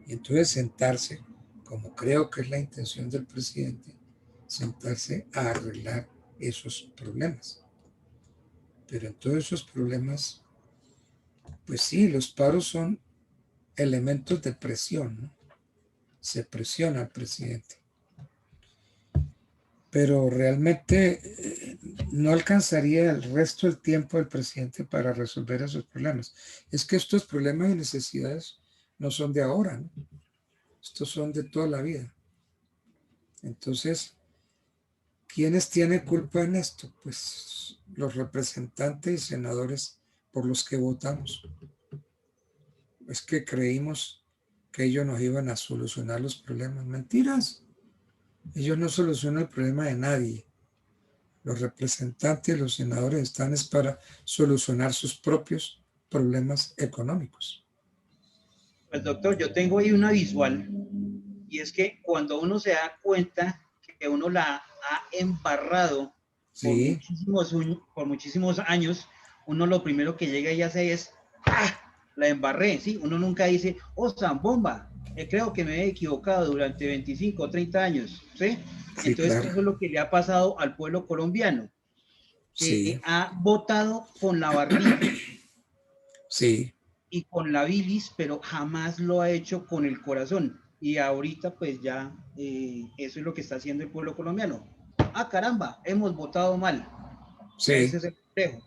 y entonces sentarse, como creo que es la intención del presidente, sentarse a arreglar esos problemas. Pero en todos esos problemas, pues sí, los paros son elementos de presión, ¿no? Se presiona al presidente. Pero realmente no alcanzaría el resto del tiempo del presidente para resolver esos problemas. Es que estos problemas y necesidades no son de ahora, ¿no? Estos son de toda la vida. Entonces, ¿quiénes tienen culpa en esto? Pues los representantes y senadores por los que votamos. Es que creímos que ellos nos iban a solucionar los problemas. Mentiras. Ellos no solucionan el problema de nadie. Los representantes y los senadores están es para solucionar sus propios problemas económicos. Pues doctor, yo tengo ahí una visual y es que cuando uno se da cuenta que uno la ha embarrado sí. por muchísimos años, uno lo primero que llega y hace es ¡ah! La embarré, ¿sí? Uno nunca dice, oh, zambomba, creo que me he equivocado durante 25 o 30 años, ¿sí? Sí, entonces claro. eso es lo que le ha pasado al pueblo colombiano, que sí. ha votado con la barriga sí. y con la bilis, pero jamás lo ha hecho con el corazón. Y ahorita pues ya eso es lo que está haciendo el pueblo colombiano. Ah, caramba, hemos votado mal. Sí. Ese es el reflejo.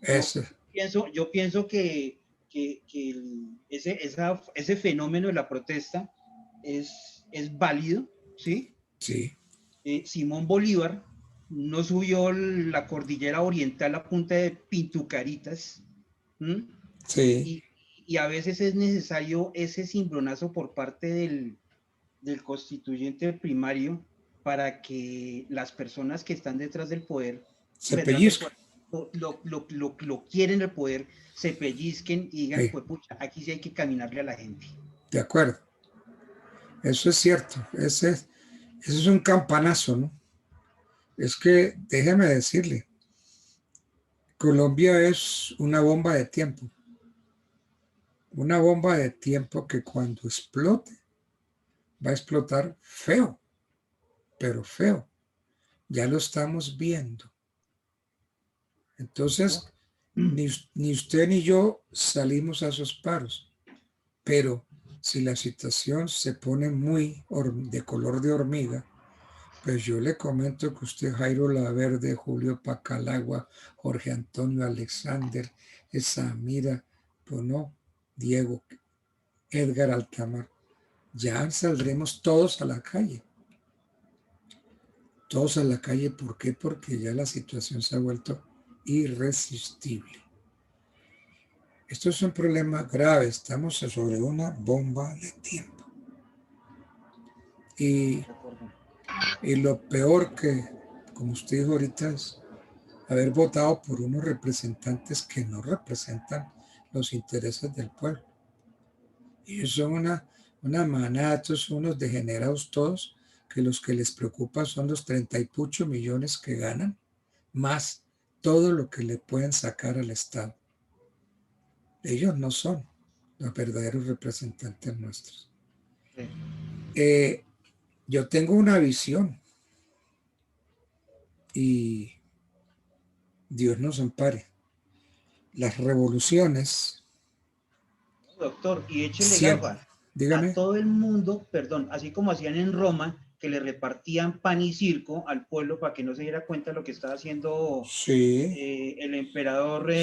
Eso. Yo pienso que ese fenómeno de la protesta es válido, ¿sí? Sí. Simón Bolívar no subió la cordillera oriental a punta de pintucaritas. Sí. Y a veces es necesario ese cimbronazo por parte del constituyente primario para que las personas que están detrás del poder Se detrás del pellizca. poder, lo quieren el poder, se pellizquen y digan, Sí. pues pucha, aquí sí hay que caminarle a la gente. De acuerdo. Eso es cierto. Ese es un campanazo, ¿no? Es que, déjeme decirle, Colombia es una bomba de tiempo. Una bomba de tiempo que cuando explote, va a explotar feo, pero feo. Ya lo estamos viendo. Entonces, ni usted ni yo salimos a esos paros, pero si la situación se pone muy de color de hormiga, pues yo le comento que usted, Jairo Laverde, Julio Pacalagua, Jorge Antonio Alexander, Samira, pues no, Diego, Edgar Altamar, ya saldremos todos a la calle. Todos a la calle, ¿por qué? Porque ya la situación se ha vuelto irresistible. Esto es un problema grave, estamos sobre una bomba de tiempo. Y lo peor que, como usted dijo ahorita, es haber votado por unos representantes que no representan los intereses del pueblo. Ellos son una manada, son unos degenerados todos, que los que les preocupa son los 30 y pucho millones que ganan, más todo lo que le pueden sacar al Estado. Ellos no son los verdaderos representantes nuestros. Yo tengo una visión y Dios nos ampare. Las revoluciones. Doctor, y échele Siempre. gafas Dígame. a todo el mundo, perdón, así como hacían en Roma, que le repartían pan y circo al pueblo para que no se diera cuenta de lo que estaba haciendo el emperador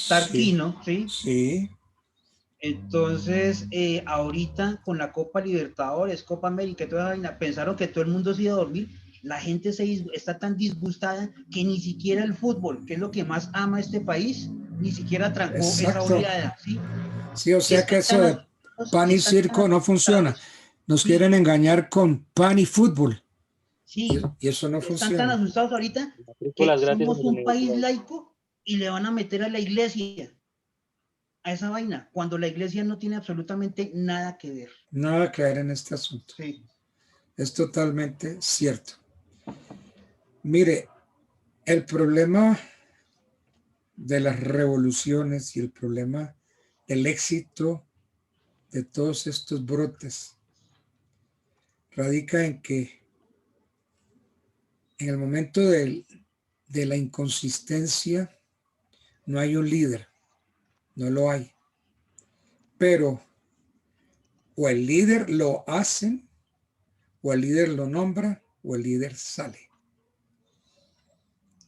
Tarquino, ¿sí? Sí. Entonces, ahorita con la Copa Libertadores, Copa América, toda esa vaina, pensaron que todo el mundo se iba a dormir. La gente está tan disgustada que ni siquiera el fútbol, que es lo que más ama este país, ni siquiera trancó esa oleada, ¿sí? Sí, o sea que eso de pan y circo no funciona. Nos quieren engañar con pan y fútbol. Sí, y eso no están funciona. tan asustados ahorita que somos un país laico y le van a meter a la iglesia a esa vaina, cuando la iglesia no tiene absolutamente nada que ver. Nada que ver en este asunto. Sí. Es totalmente cierto. Mire, el problema de las revoluciones y el problema del éxito de todos estos brotes radica en que en el momento de la inconsistencia no hay un líder, no lo hay. Pero o el líder lo hacen, o el líder lo nombra, o el líder sale.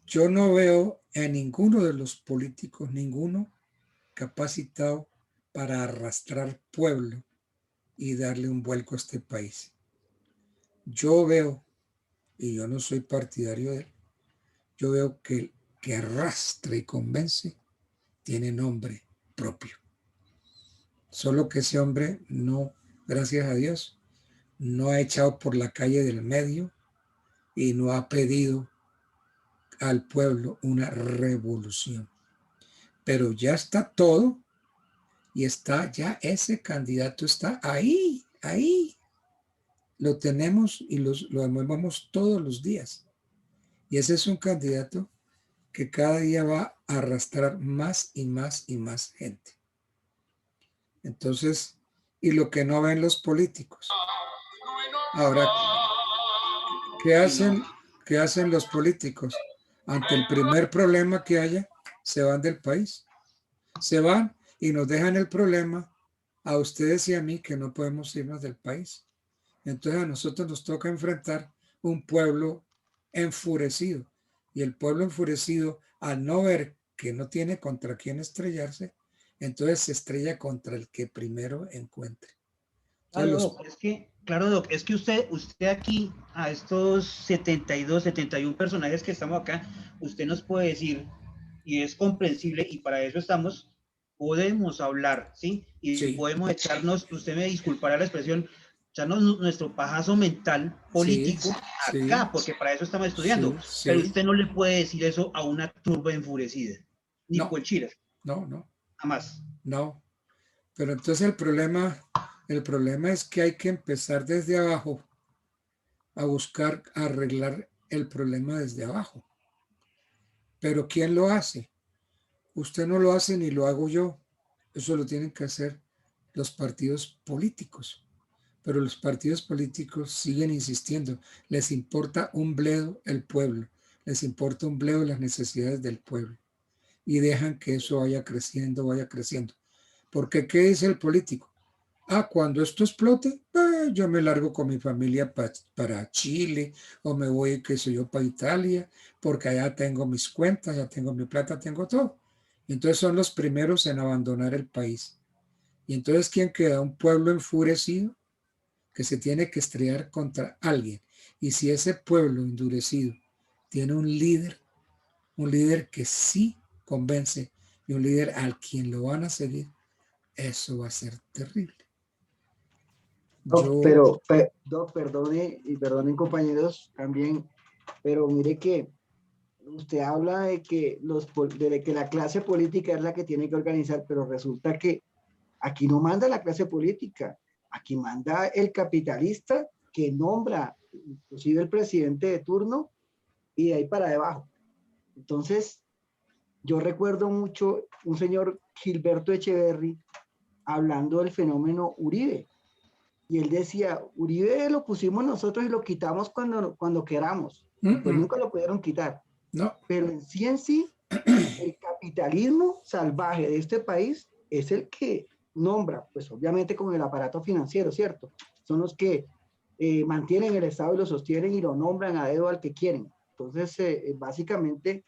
Yo no veo a ninguno de los políticos, ninguno capacitado para arrastrar pueblo y darle un vuelco a este país. Yo veo, y yo no soy partidario de él, yo veo que el que arrastra y convence tiene nombre propio. Solo que ese hombre no, gracias a Dios, no ha echado por la calle del medio y no ha pedido al pueblo una revolución. Pero ya está todo y está ya ese candidato está ahí. Lo tenemos y lo vemos todos los días. Y ese es un candidato que cada día va a arrastrar más y más y más gente. Entonces, y lo que no ven los políticos. Ahora, ¿qué hacen los políticos? Ante el primer problema que haya, se van del país. Se van y nos dejan el problema a ustedes y a mí que no podemos irnos del país. Entonces a nosotros nos toca enfrentar un pueblo enfurecido. Y el pueblo enfurecido, al no ver que no tiene contra quién estrellarse, entonces se estrella contra el que primero encuentre. Claro, Doc, es que usted aquí, a estos 72, 71 personajes que estamos acá, usted nos puede decir, y es comprensible, y para eso estamos, podemos hablar, ¿sí? Y podemos echarnos, usted me disculpará la expresión, echarnos nuestro pajazo mental político Sí, acá, porque para eso estamos estudiando. sí. Pero usted no le puede decir eso a una turba enfurecida, ni No. por chiras. No. Jamás. No. Pero entonces el problema es que hay que empezar desde abajo a buscar arreglar el problema desde abajo. Pero ¿quién lo hace? Usted no lo hace ni lo hago yo. Eso lo tienen que hacer los partidos políticos. Pero los partidos políticos siguen insistiendo. Les importa un bledo el pueblo. Les importa un bledo las necesidades del pueblo. Y dejan que eso vaya creciendo, vaya creciendo. Porque ¿qué dice el político? Cuando esto explote, yo me largo con mi familia para Chile o me voy, qué sé yo, para Italia, porque allá tengo mis cuentas, ya tengo mi plata, tengo todo. Y entonces son los primeros en abandonar el país. Y entonces, ¿quién queda? Un pueblo enfurecido que se tiene que estrellar contra alguien. Y si ese pueblo endurecido tiene un líder que sí convence y un líder al quien lo van a seguir, eso va a ser terrible. Doc, perdone y perdonen compañeros también, pero mire que usted habla de que la clase política es la que tiene que organizar, pero resulta que aquí no manda la clase política, aquí manda el capitalista que nombra inclusive el presidente de turno y de ahí para debajo. Entonces, yo recuerdo mucho un señor Gilberto Echeverry hablando del fenómeno Uribe. Y él decía, Uribe lo pusimos nosotros y lo quitamos cuando queramos. Pues nunca lo pudieron quitar. No. Pero en sí, el capitalismo salvaje de este país es el que nombra, pues obviamente con el aparato financiero, ¿cierto? Son los que mantienen el Estado y lo sostienen y lo nombran a dedo al que quieren. Entonces, básicamente,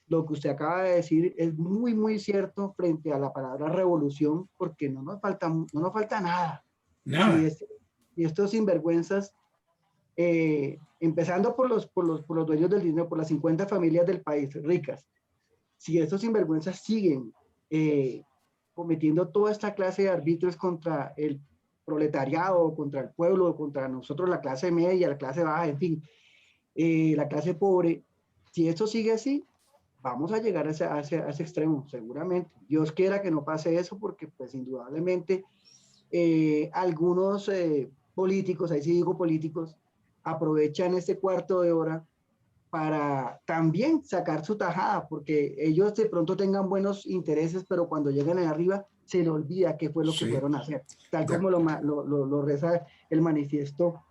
lo que usted acaba de decir es muy, muy cierto frente a la palabra revolución, porque no nos falta nada. Nada. Y estos sinvergüenzas, empezando por los dueños del dinero, por las 50 familias del país ricas, si estos sinvergüenzas siguen cometiendo toda esta clase de arbitrios contra el proletariado, contra el pueblo, contra nosotros, la clase media, la clase baja, en fin, la clase pobre, si esto sigue así, vamos a llegar a ese extremo, seguramente. Dios quiera que no pase eso, porque pues indudablemente algunos políticos, ahí sí digo políticos, aprovechan este cuarto de hora para también sacar su tajada, porque ellos de pronto tengan buenos intereses, pero cuando llegan ahí arriba se les olvida qué fue lo que fueron a hacer, tal como lo reza el manifiesto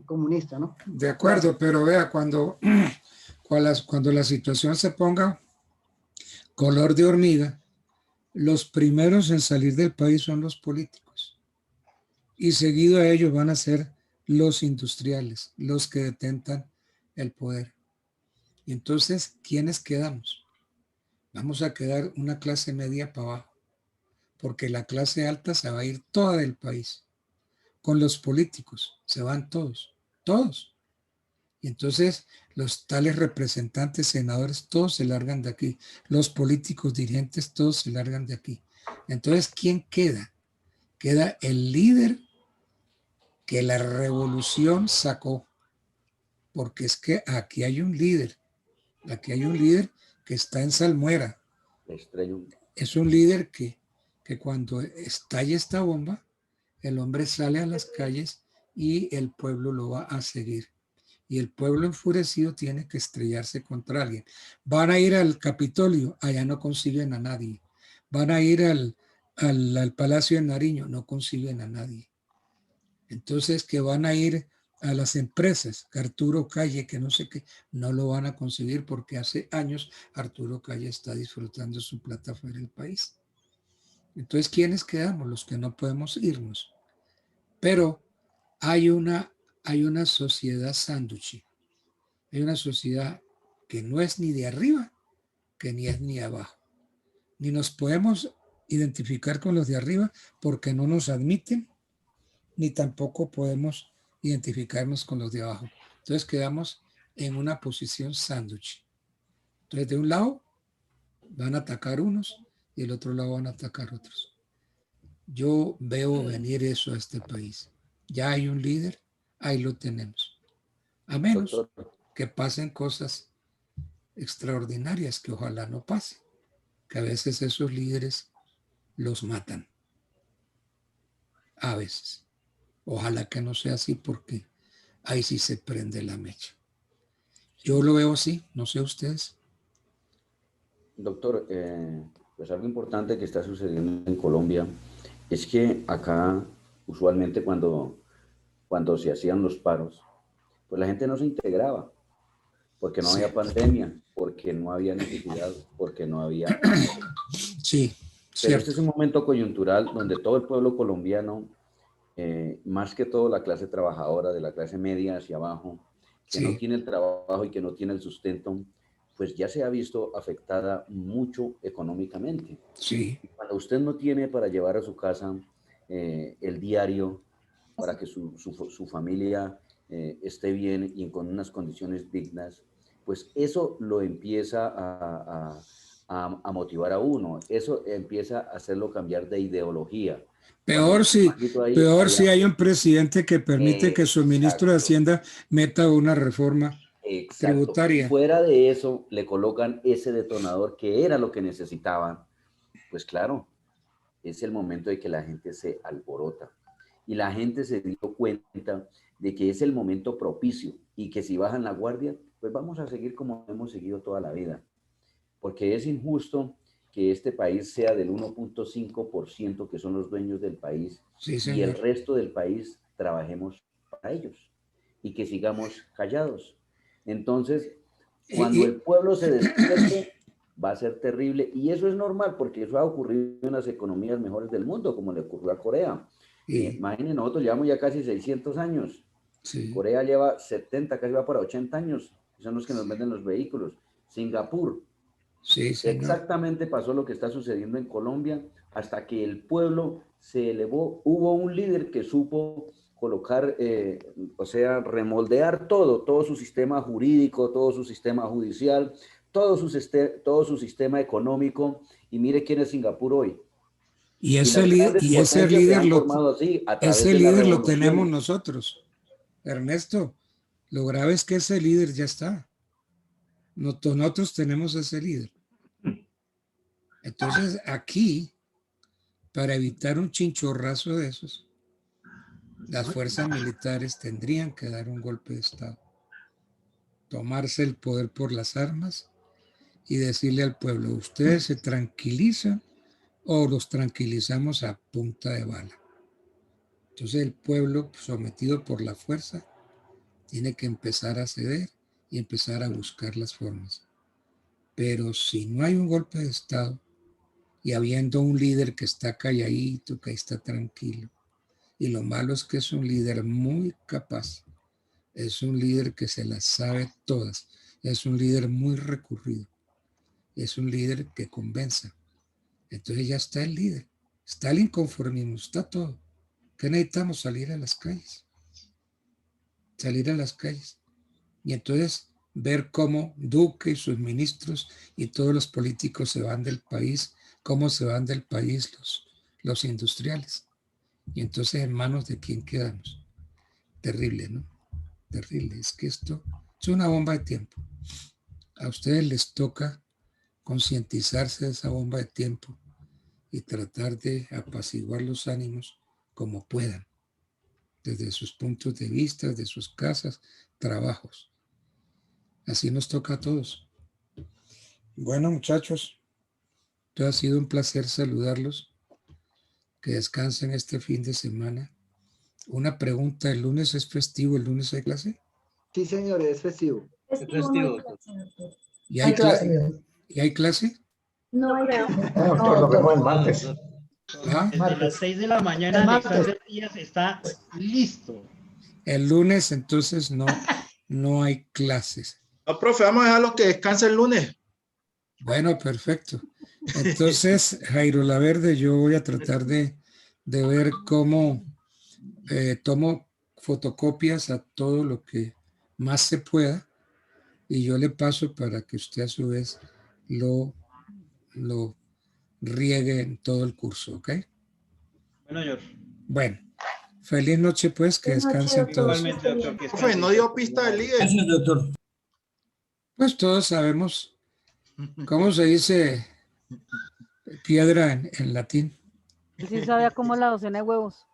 comunista, ¿no? De acuerdo, pero vea, cuando la situación se ponga color de hormiga, los primeros en salir del país son los políticos. Y seguido a ellos van a ser los industriales, los que detentan el poder. Y entonces, ¿quiénes quedamos? Vamos a quedar una clase media para abajo, porque la clase alta se va a ir toda del país. Con los políticos se van todos. Y entonces los tales representantes, senadores, todos se largan de aquí. Los políticos dirigentes, todos se largan de aquí. Entonces, ¿quién queda? Queda el líder que la revolución sacó. Porque es que aquí hay un líder. Aquí hay un líder que está en salmuera. Es un líder que cuando estalle esta bomba, el hombre sale a las calles y el pueblo lo va a seguir. Y el pueblo enfurecido tiene que estrellarse contra alguien. Van a ir al Capitolio, allá no consiguen a nadie. Van a ir al Palacio de Nariño, no consiguen a nadie. Entonces, que van a ir a las empresas, que Arturo Calle, que no sé qué, no lo van a conseguir porque hace años Arturo Calle está disfrutando su plata fuera del país. Entonces, ¿quiénes quedamos? Los que no podemos irnos. Pero hay una sociedad sándwich. Hay una sociedad que no es ni de arriba, que ni es ni abajo. Ni nos podemos identificar con los de arriba porque no nos admiten, ni tampoco podemos identificarnos con los de abajo. Entonces quedamos en una posición sándwich. Entonces de un lado van a atacar unos y del otro lado van a atacar otros. Yo veo venir eso a este país. Ya hay un líder, ahí lo tenemos. A menos Doctor, que pasen cosas extraordinarias que ojalá no pase, que a veces esos líderes los matan. A veces. Ojalá que no sea así porque ahí sí se prende la mecha. Yo lo veo así, no sé ustedes. doctor, pues algo importante que está sucediendo en Colombia es que acá usualmente cuando se hacían los paros, pues la gente no se integraba, porque no había pandemia, porque no había necesidad, porque no había hambre. Sí, Pero este cierto. es un momento coyuntural donde todo el pueblo colombiano, más que todo la clase trabajadora, de la clase media hacia abajo, que no Sí, tiene el trabajo y que no tiene el sustento, pues ya se ha visto afectada mucho económicamente. sí. Cuando usted no tiene para llevar a su casa el diario para que su familia esté bien y con unas condiciones dignas, pues eso lo empieza a motivar a uno, eso empieza a hacerlo cambiar de ideología. Cuando Peor si, peor si hay un presidente que permite que su ministro de exacto, Hacienda meta una reforma exacto. Y tributaria. fuera de eso le colocan ese detonador que era lo que necesitaban. Pues claro, es el momento de que la gente se alborota. Y la gente se dio cuenta de que es el momento propicio y que si bajan la guardia, pues vamos a seguir como hemos seguido toda la vida. Porque es injusto que este país sea del 1.5% que son los dueños del país Sí, y el señor. resto del país trabajemos para ellos y que sigamos callados. Entonces, cuando el pueblo se despierte, va a ser terrible y eso es normal porque eso ha ocurrido en las economías mejores del mundo, como le ocurrió a Corea. Imagínense, nosotros llevamos ya casi 600 años. Sí. Corea lleva 70, casi va para 80 años. Son los que nos venden los vehículos. Singapur. Sí, señor. Exactamente pasó lo que está sucediendo en Colombia hasta que el pueblo se elevó. Hubo un líder que supo colocar, o sea, remoldear todo su sistema jurídico, todo su sistema judicial, todo su sistema económico. Y mire quién es Singapur hoy. Y Y las grandes ese potencias se líder han formado así a través ese de las líder lo tenemos revoluciones. nosotros. Ernesto, lo grave es que ese líder ya está. Nosotros tenemos ese líder. Entonces, aquí, para evitar un chinchorrazo de esos, las fuerzas militares tendrían que dar un golpe de Estado, tomarse el poder por las armas y decirle al pueblo, ustedes se tranquilizan o los tranquilizamos a punta de bala. Entonces el pueblo, sometido por la fuerza, tiene que empezar a ceder y empezar a buscar las formas. Pero si no hay un golpe de Estado y habiendo un líder que está calladito, que está tranquilo, y lo malo es que es un líder muy capaz, es un líder que se las sabe todas, es un líder muy recurrido, es un líder que convenza. Entonces ya está el líder, está el inconformismo, está todo. ¿Qué necesitamos? Salir a las calles. Salir a las calles. Y entonces ver cómo Duque y sus ministros y todos los políticos se van del país, cómo se van del país los industriales. Y entonces en manos de quién quedamos. Terrible, ¿no? Terrible. Es que esto es una bomba de tiempo. A ustedes les toca concientizarse de esa bomba de tiempo y tratar de apaciguar los ánimos como puedan, desde sus puntos de vista, de sus casas, trabajos. Así nos toca a todos. Bueno, muchachos, ha sido un placer saludarlos. Que descansen este fin de semana. Una pregunta, ¿el lunes es festivo? ¿El lunes hay clase? Sí, señor, es festivo. ¿Y hay clase? ¿Y hay clase? No hay No, doctor, nos vemos el martes. ¿Ah? Desde las 6 de la mañana Alexander Díaz está listo. El lunes entonces no hay clases. No, profe, vamos a dejarlo que descanse el lunes. Bueno, perfecto. Entonces, Jairo Laverde, yo voy a tratar de ver cómo tomo fotocopias a todo lo que más se pueda y yo le paso para que usted a su vez lo riegue en todo el curso, ¿ok? Bueno, George. Bueno, Feliz noche, pues, que Feliz noche, descansen doctor. todos. Igualmente, doctor. que Profe, no descanse. dio pista del líder. Gracias, doctor. Pues todos sabemos cómo se dice piedra en latín. Él sí sabía cómo es la docena de huevos.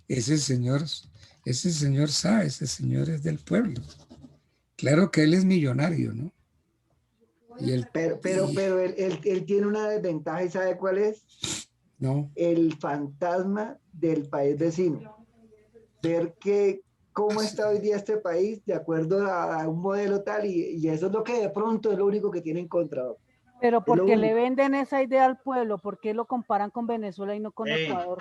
Ese señor sabe, ese señor es del pueblo. Claro que él es millonario, ¿no? Y él, Pero él tiene una desventaja y ¿sabe cuál es? no, El fantasma del país vecino. Ver que cómo está hoy día este país de acuerdo a un modelo tal y eso es lo que de pronto es lo único que tiene en contra. Pero lo porque le único. venden esa idea al pueblo, ¿por qué lo comparan con Venezuela y no con Ecuador?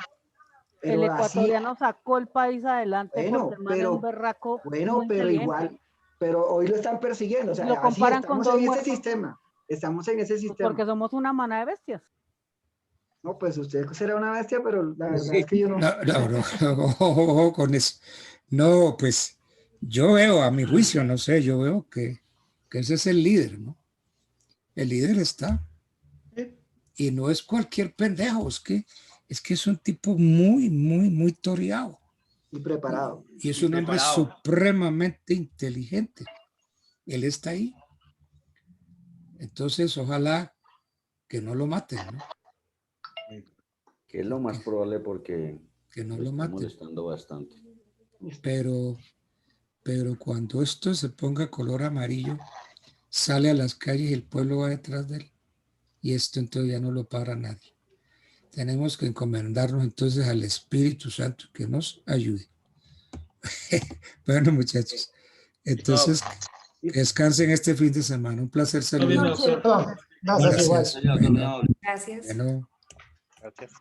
Pero El así- ecuatoriano sacó el país adelante Bueno, porque el man es un berraco Bueno, muy pero inteligente. igual, pero hoy lo están persiguiendo. O sea, Lo así comparan con estamos dos en ese muertos. sistema. Estamos en ese sistema. Porque somos una manada de bestias. No, pues usted será una bestia, pero la verdad es que yo no. no, ojo con eso. No, pues yo veo, a mi juicio, no sé, yo veo que ese es el líder, ¿no? El líder está. Y no es cualquier pendejo, es que es un tipo muy toreado. Y preparado. Y es un hombre supremamente inteligente. Él está ahí. Entonces, ojalá que no lo maten, ¿no? Que es lo más probable porque Que no lo lo están maten. molestando bastante. Pero cuando esto se ponga color amarillo, sale a las calles y el pueblo va detrás de él. Y esto entonces ya no lo para nadie. Tenemos que encomendarnos entonces al Espíritu Santo que nos ayude. Bueno, muchachos, entonces que descansen este fin de semana. Un placer Muy bien, saludarlos. doctor. Gracias igual. Bueno, Gracias. bueno. Gracias.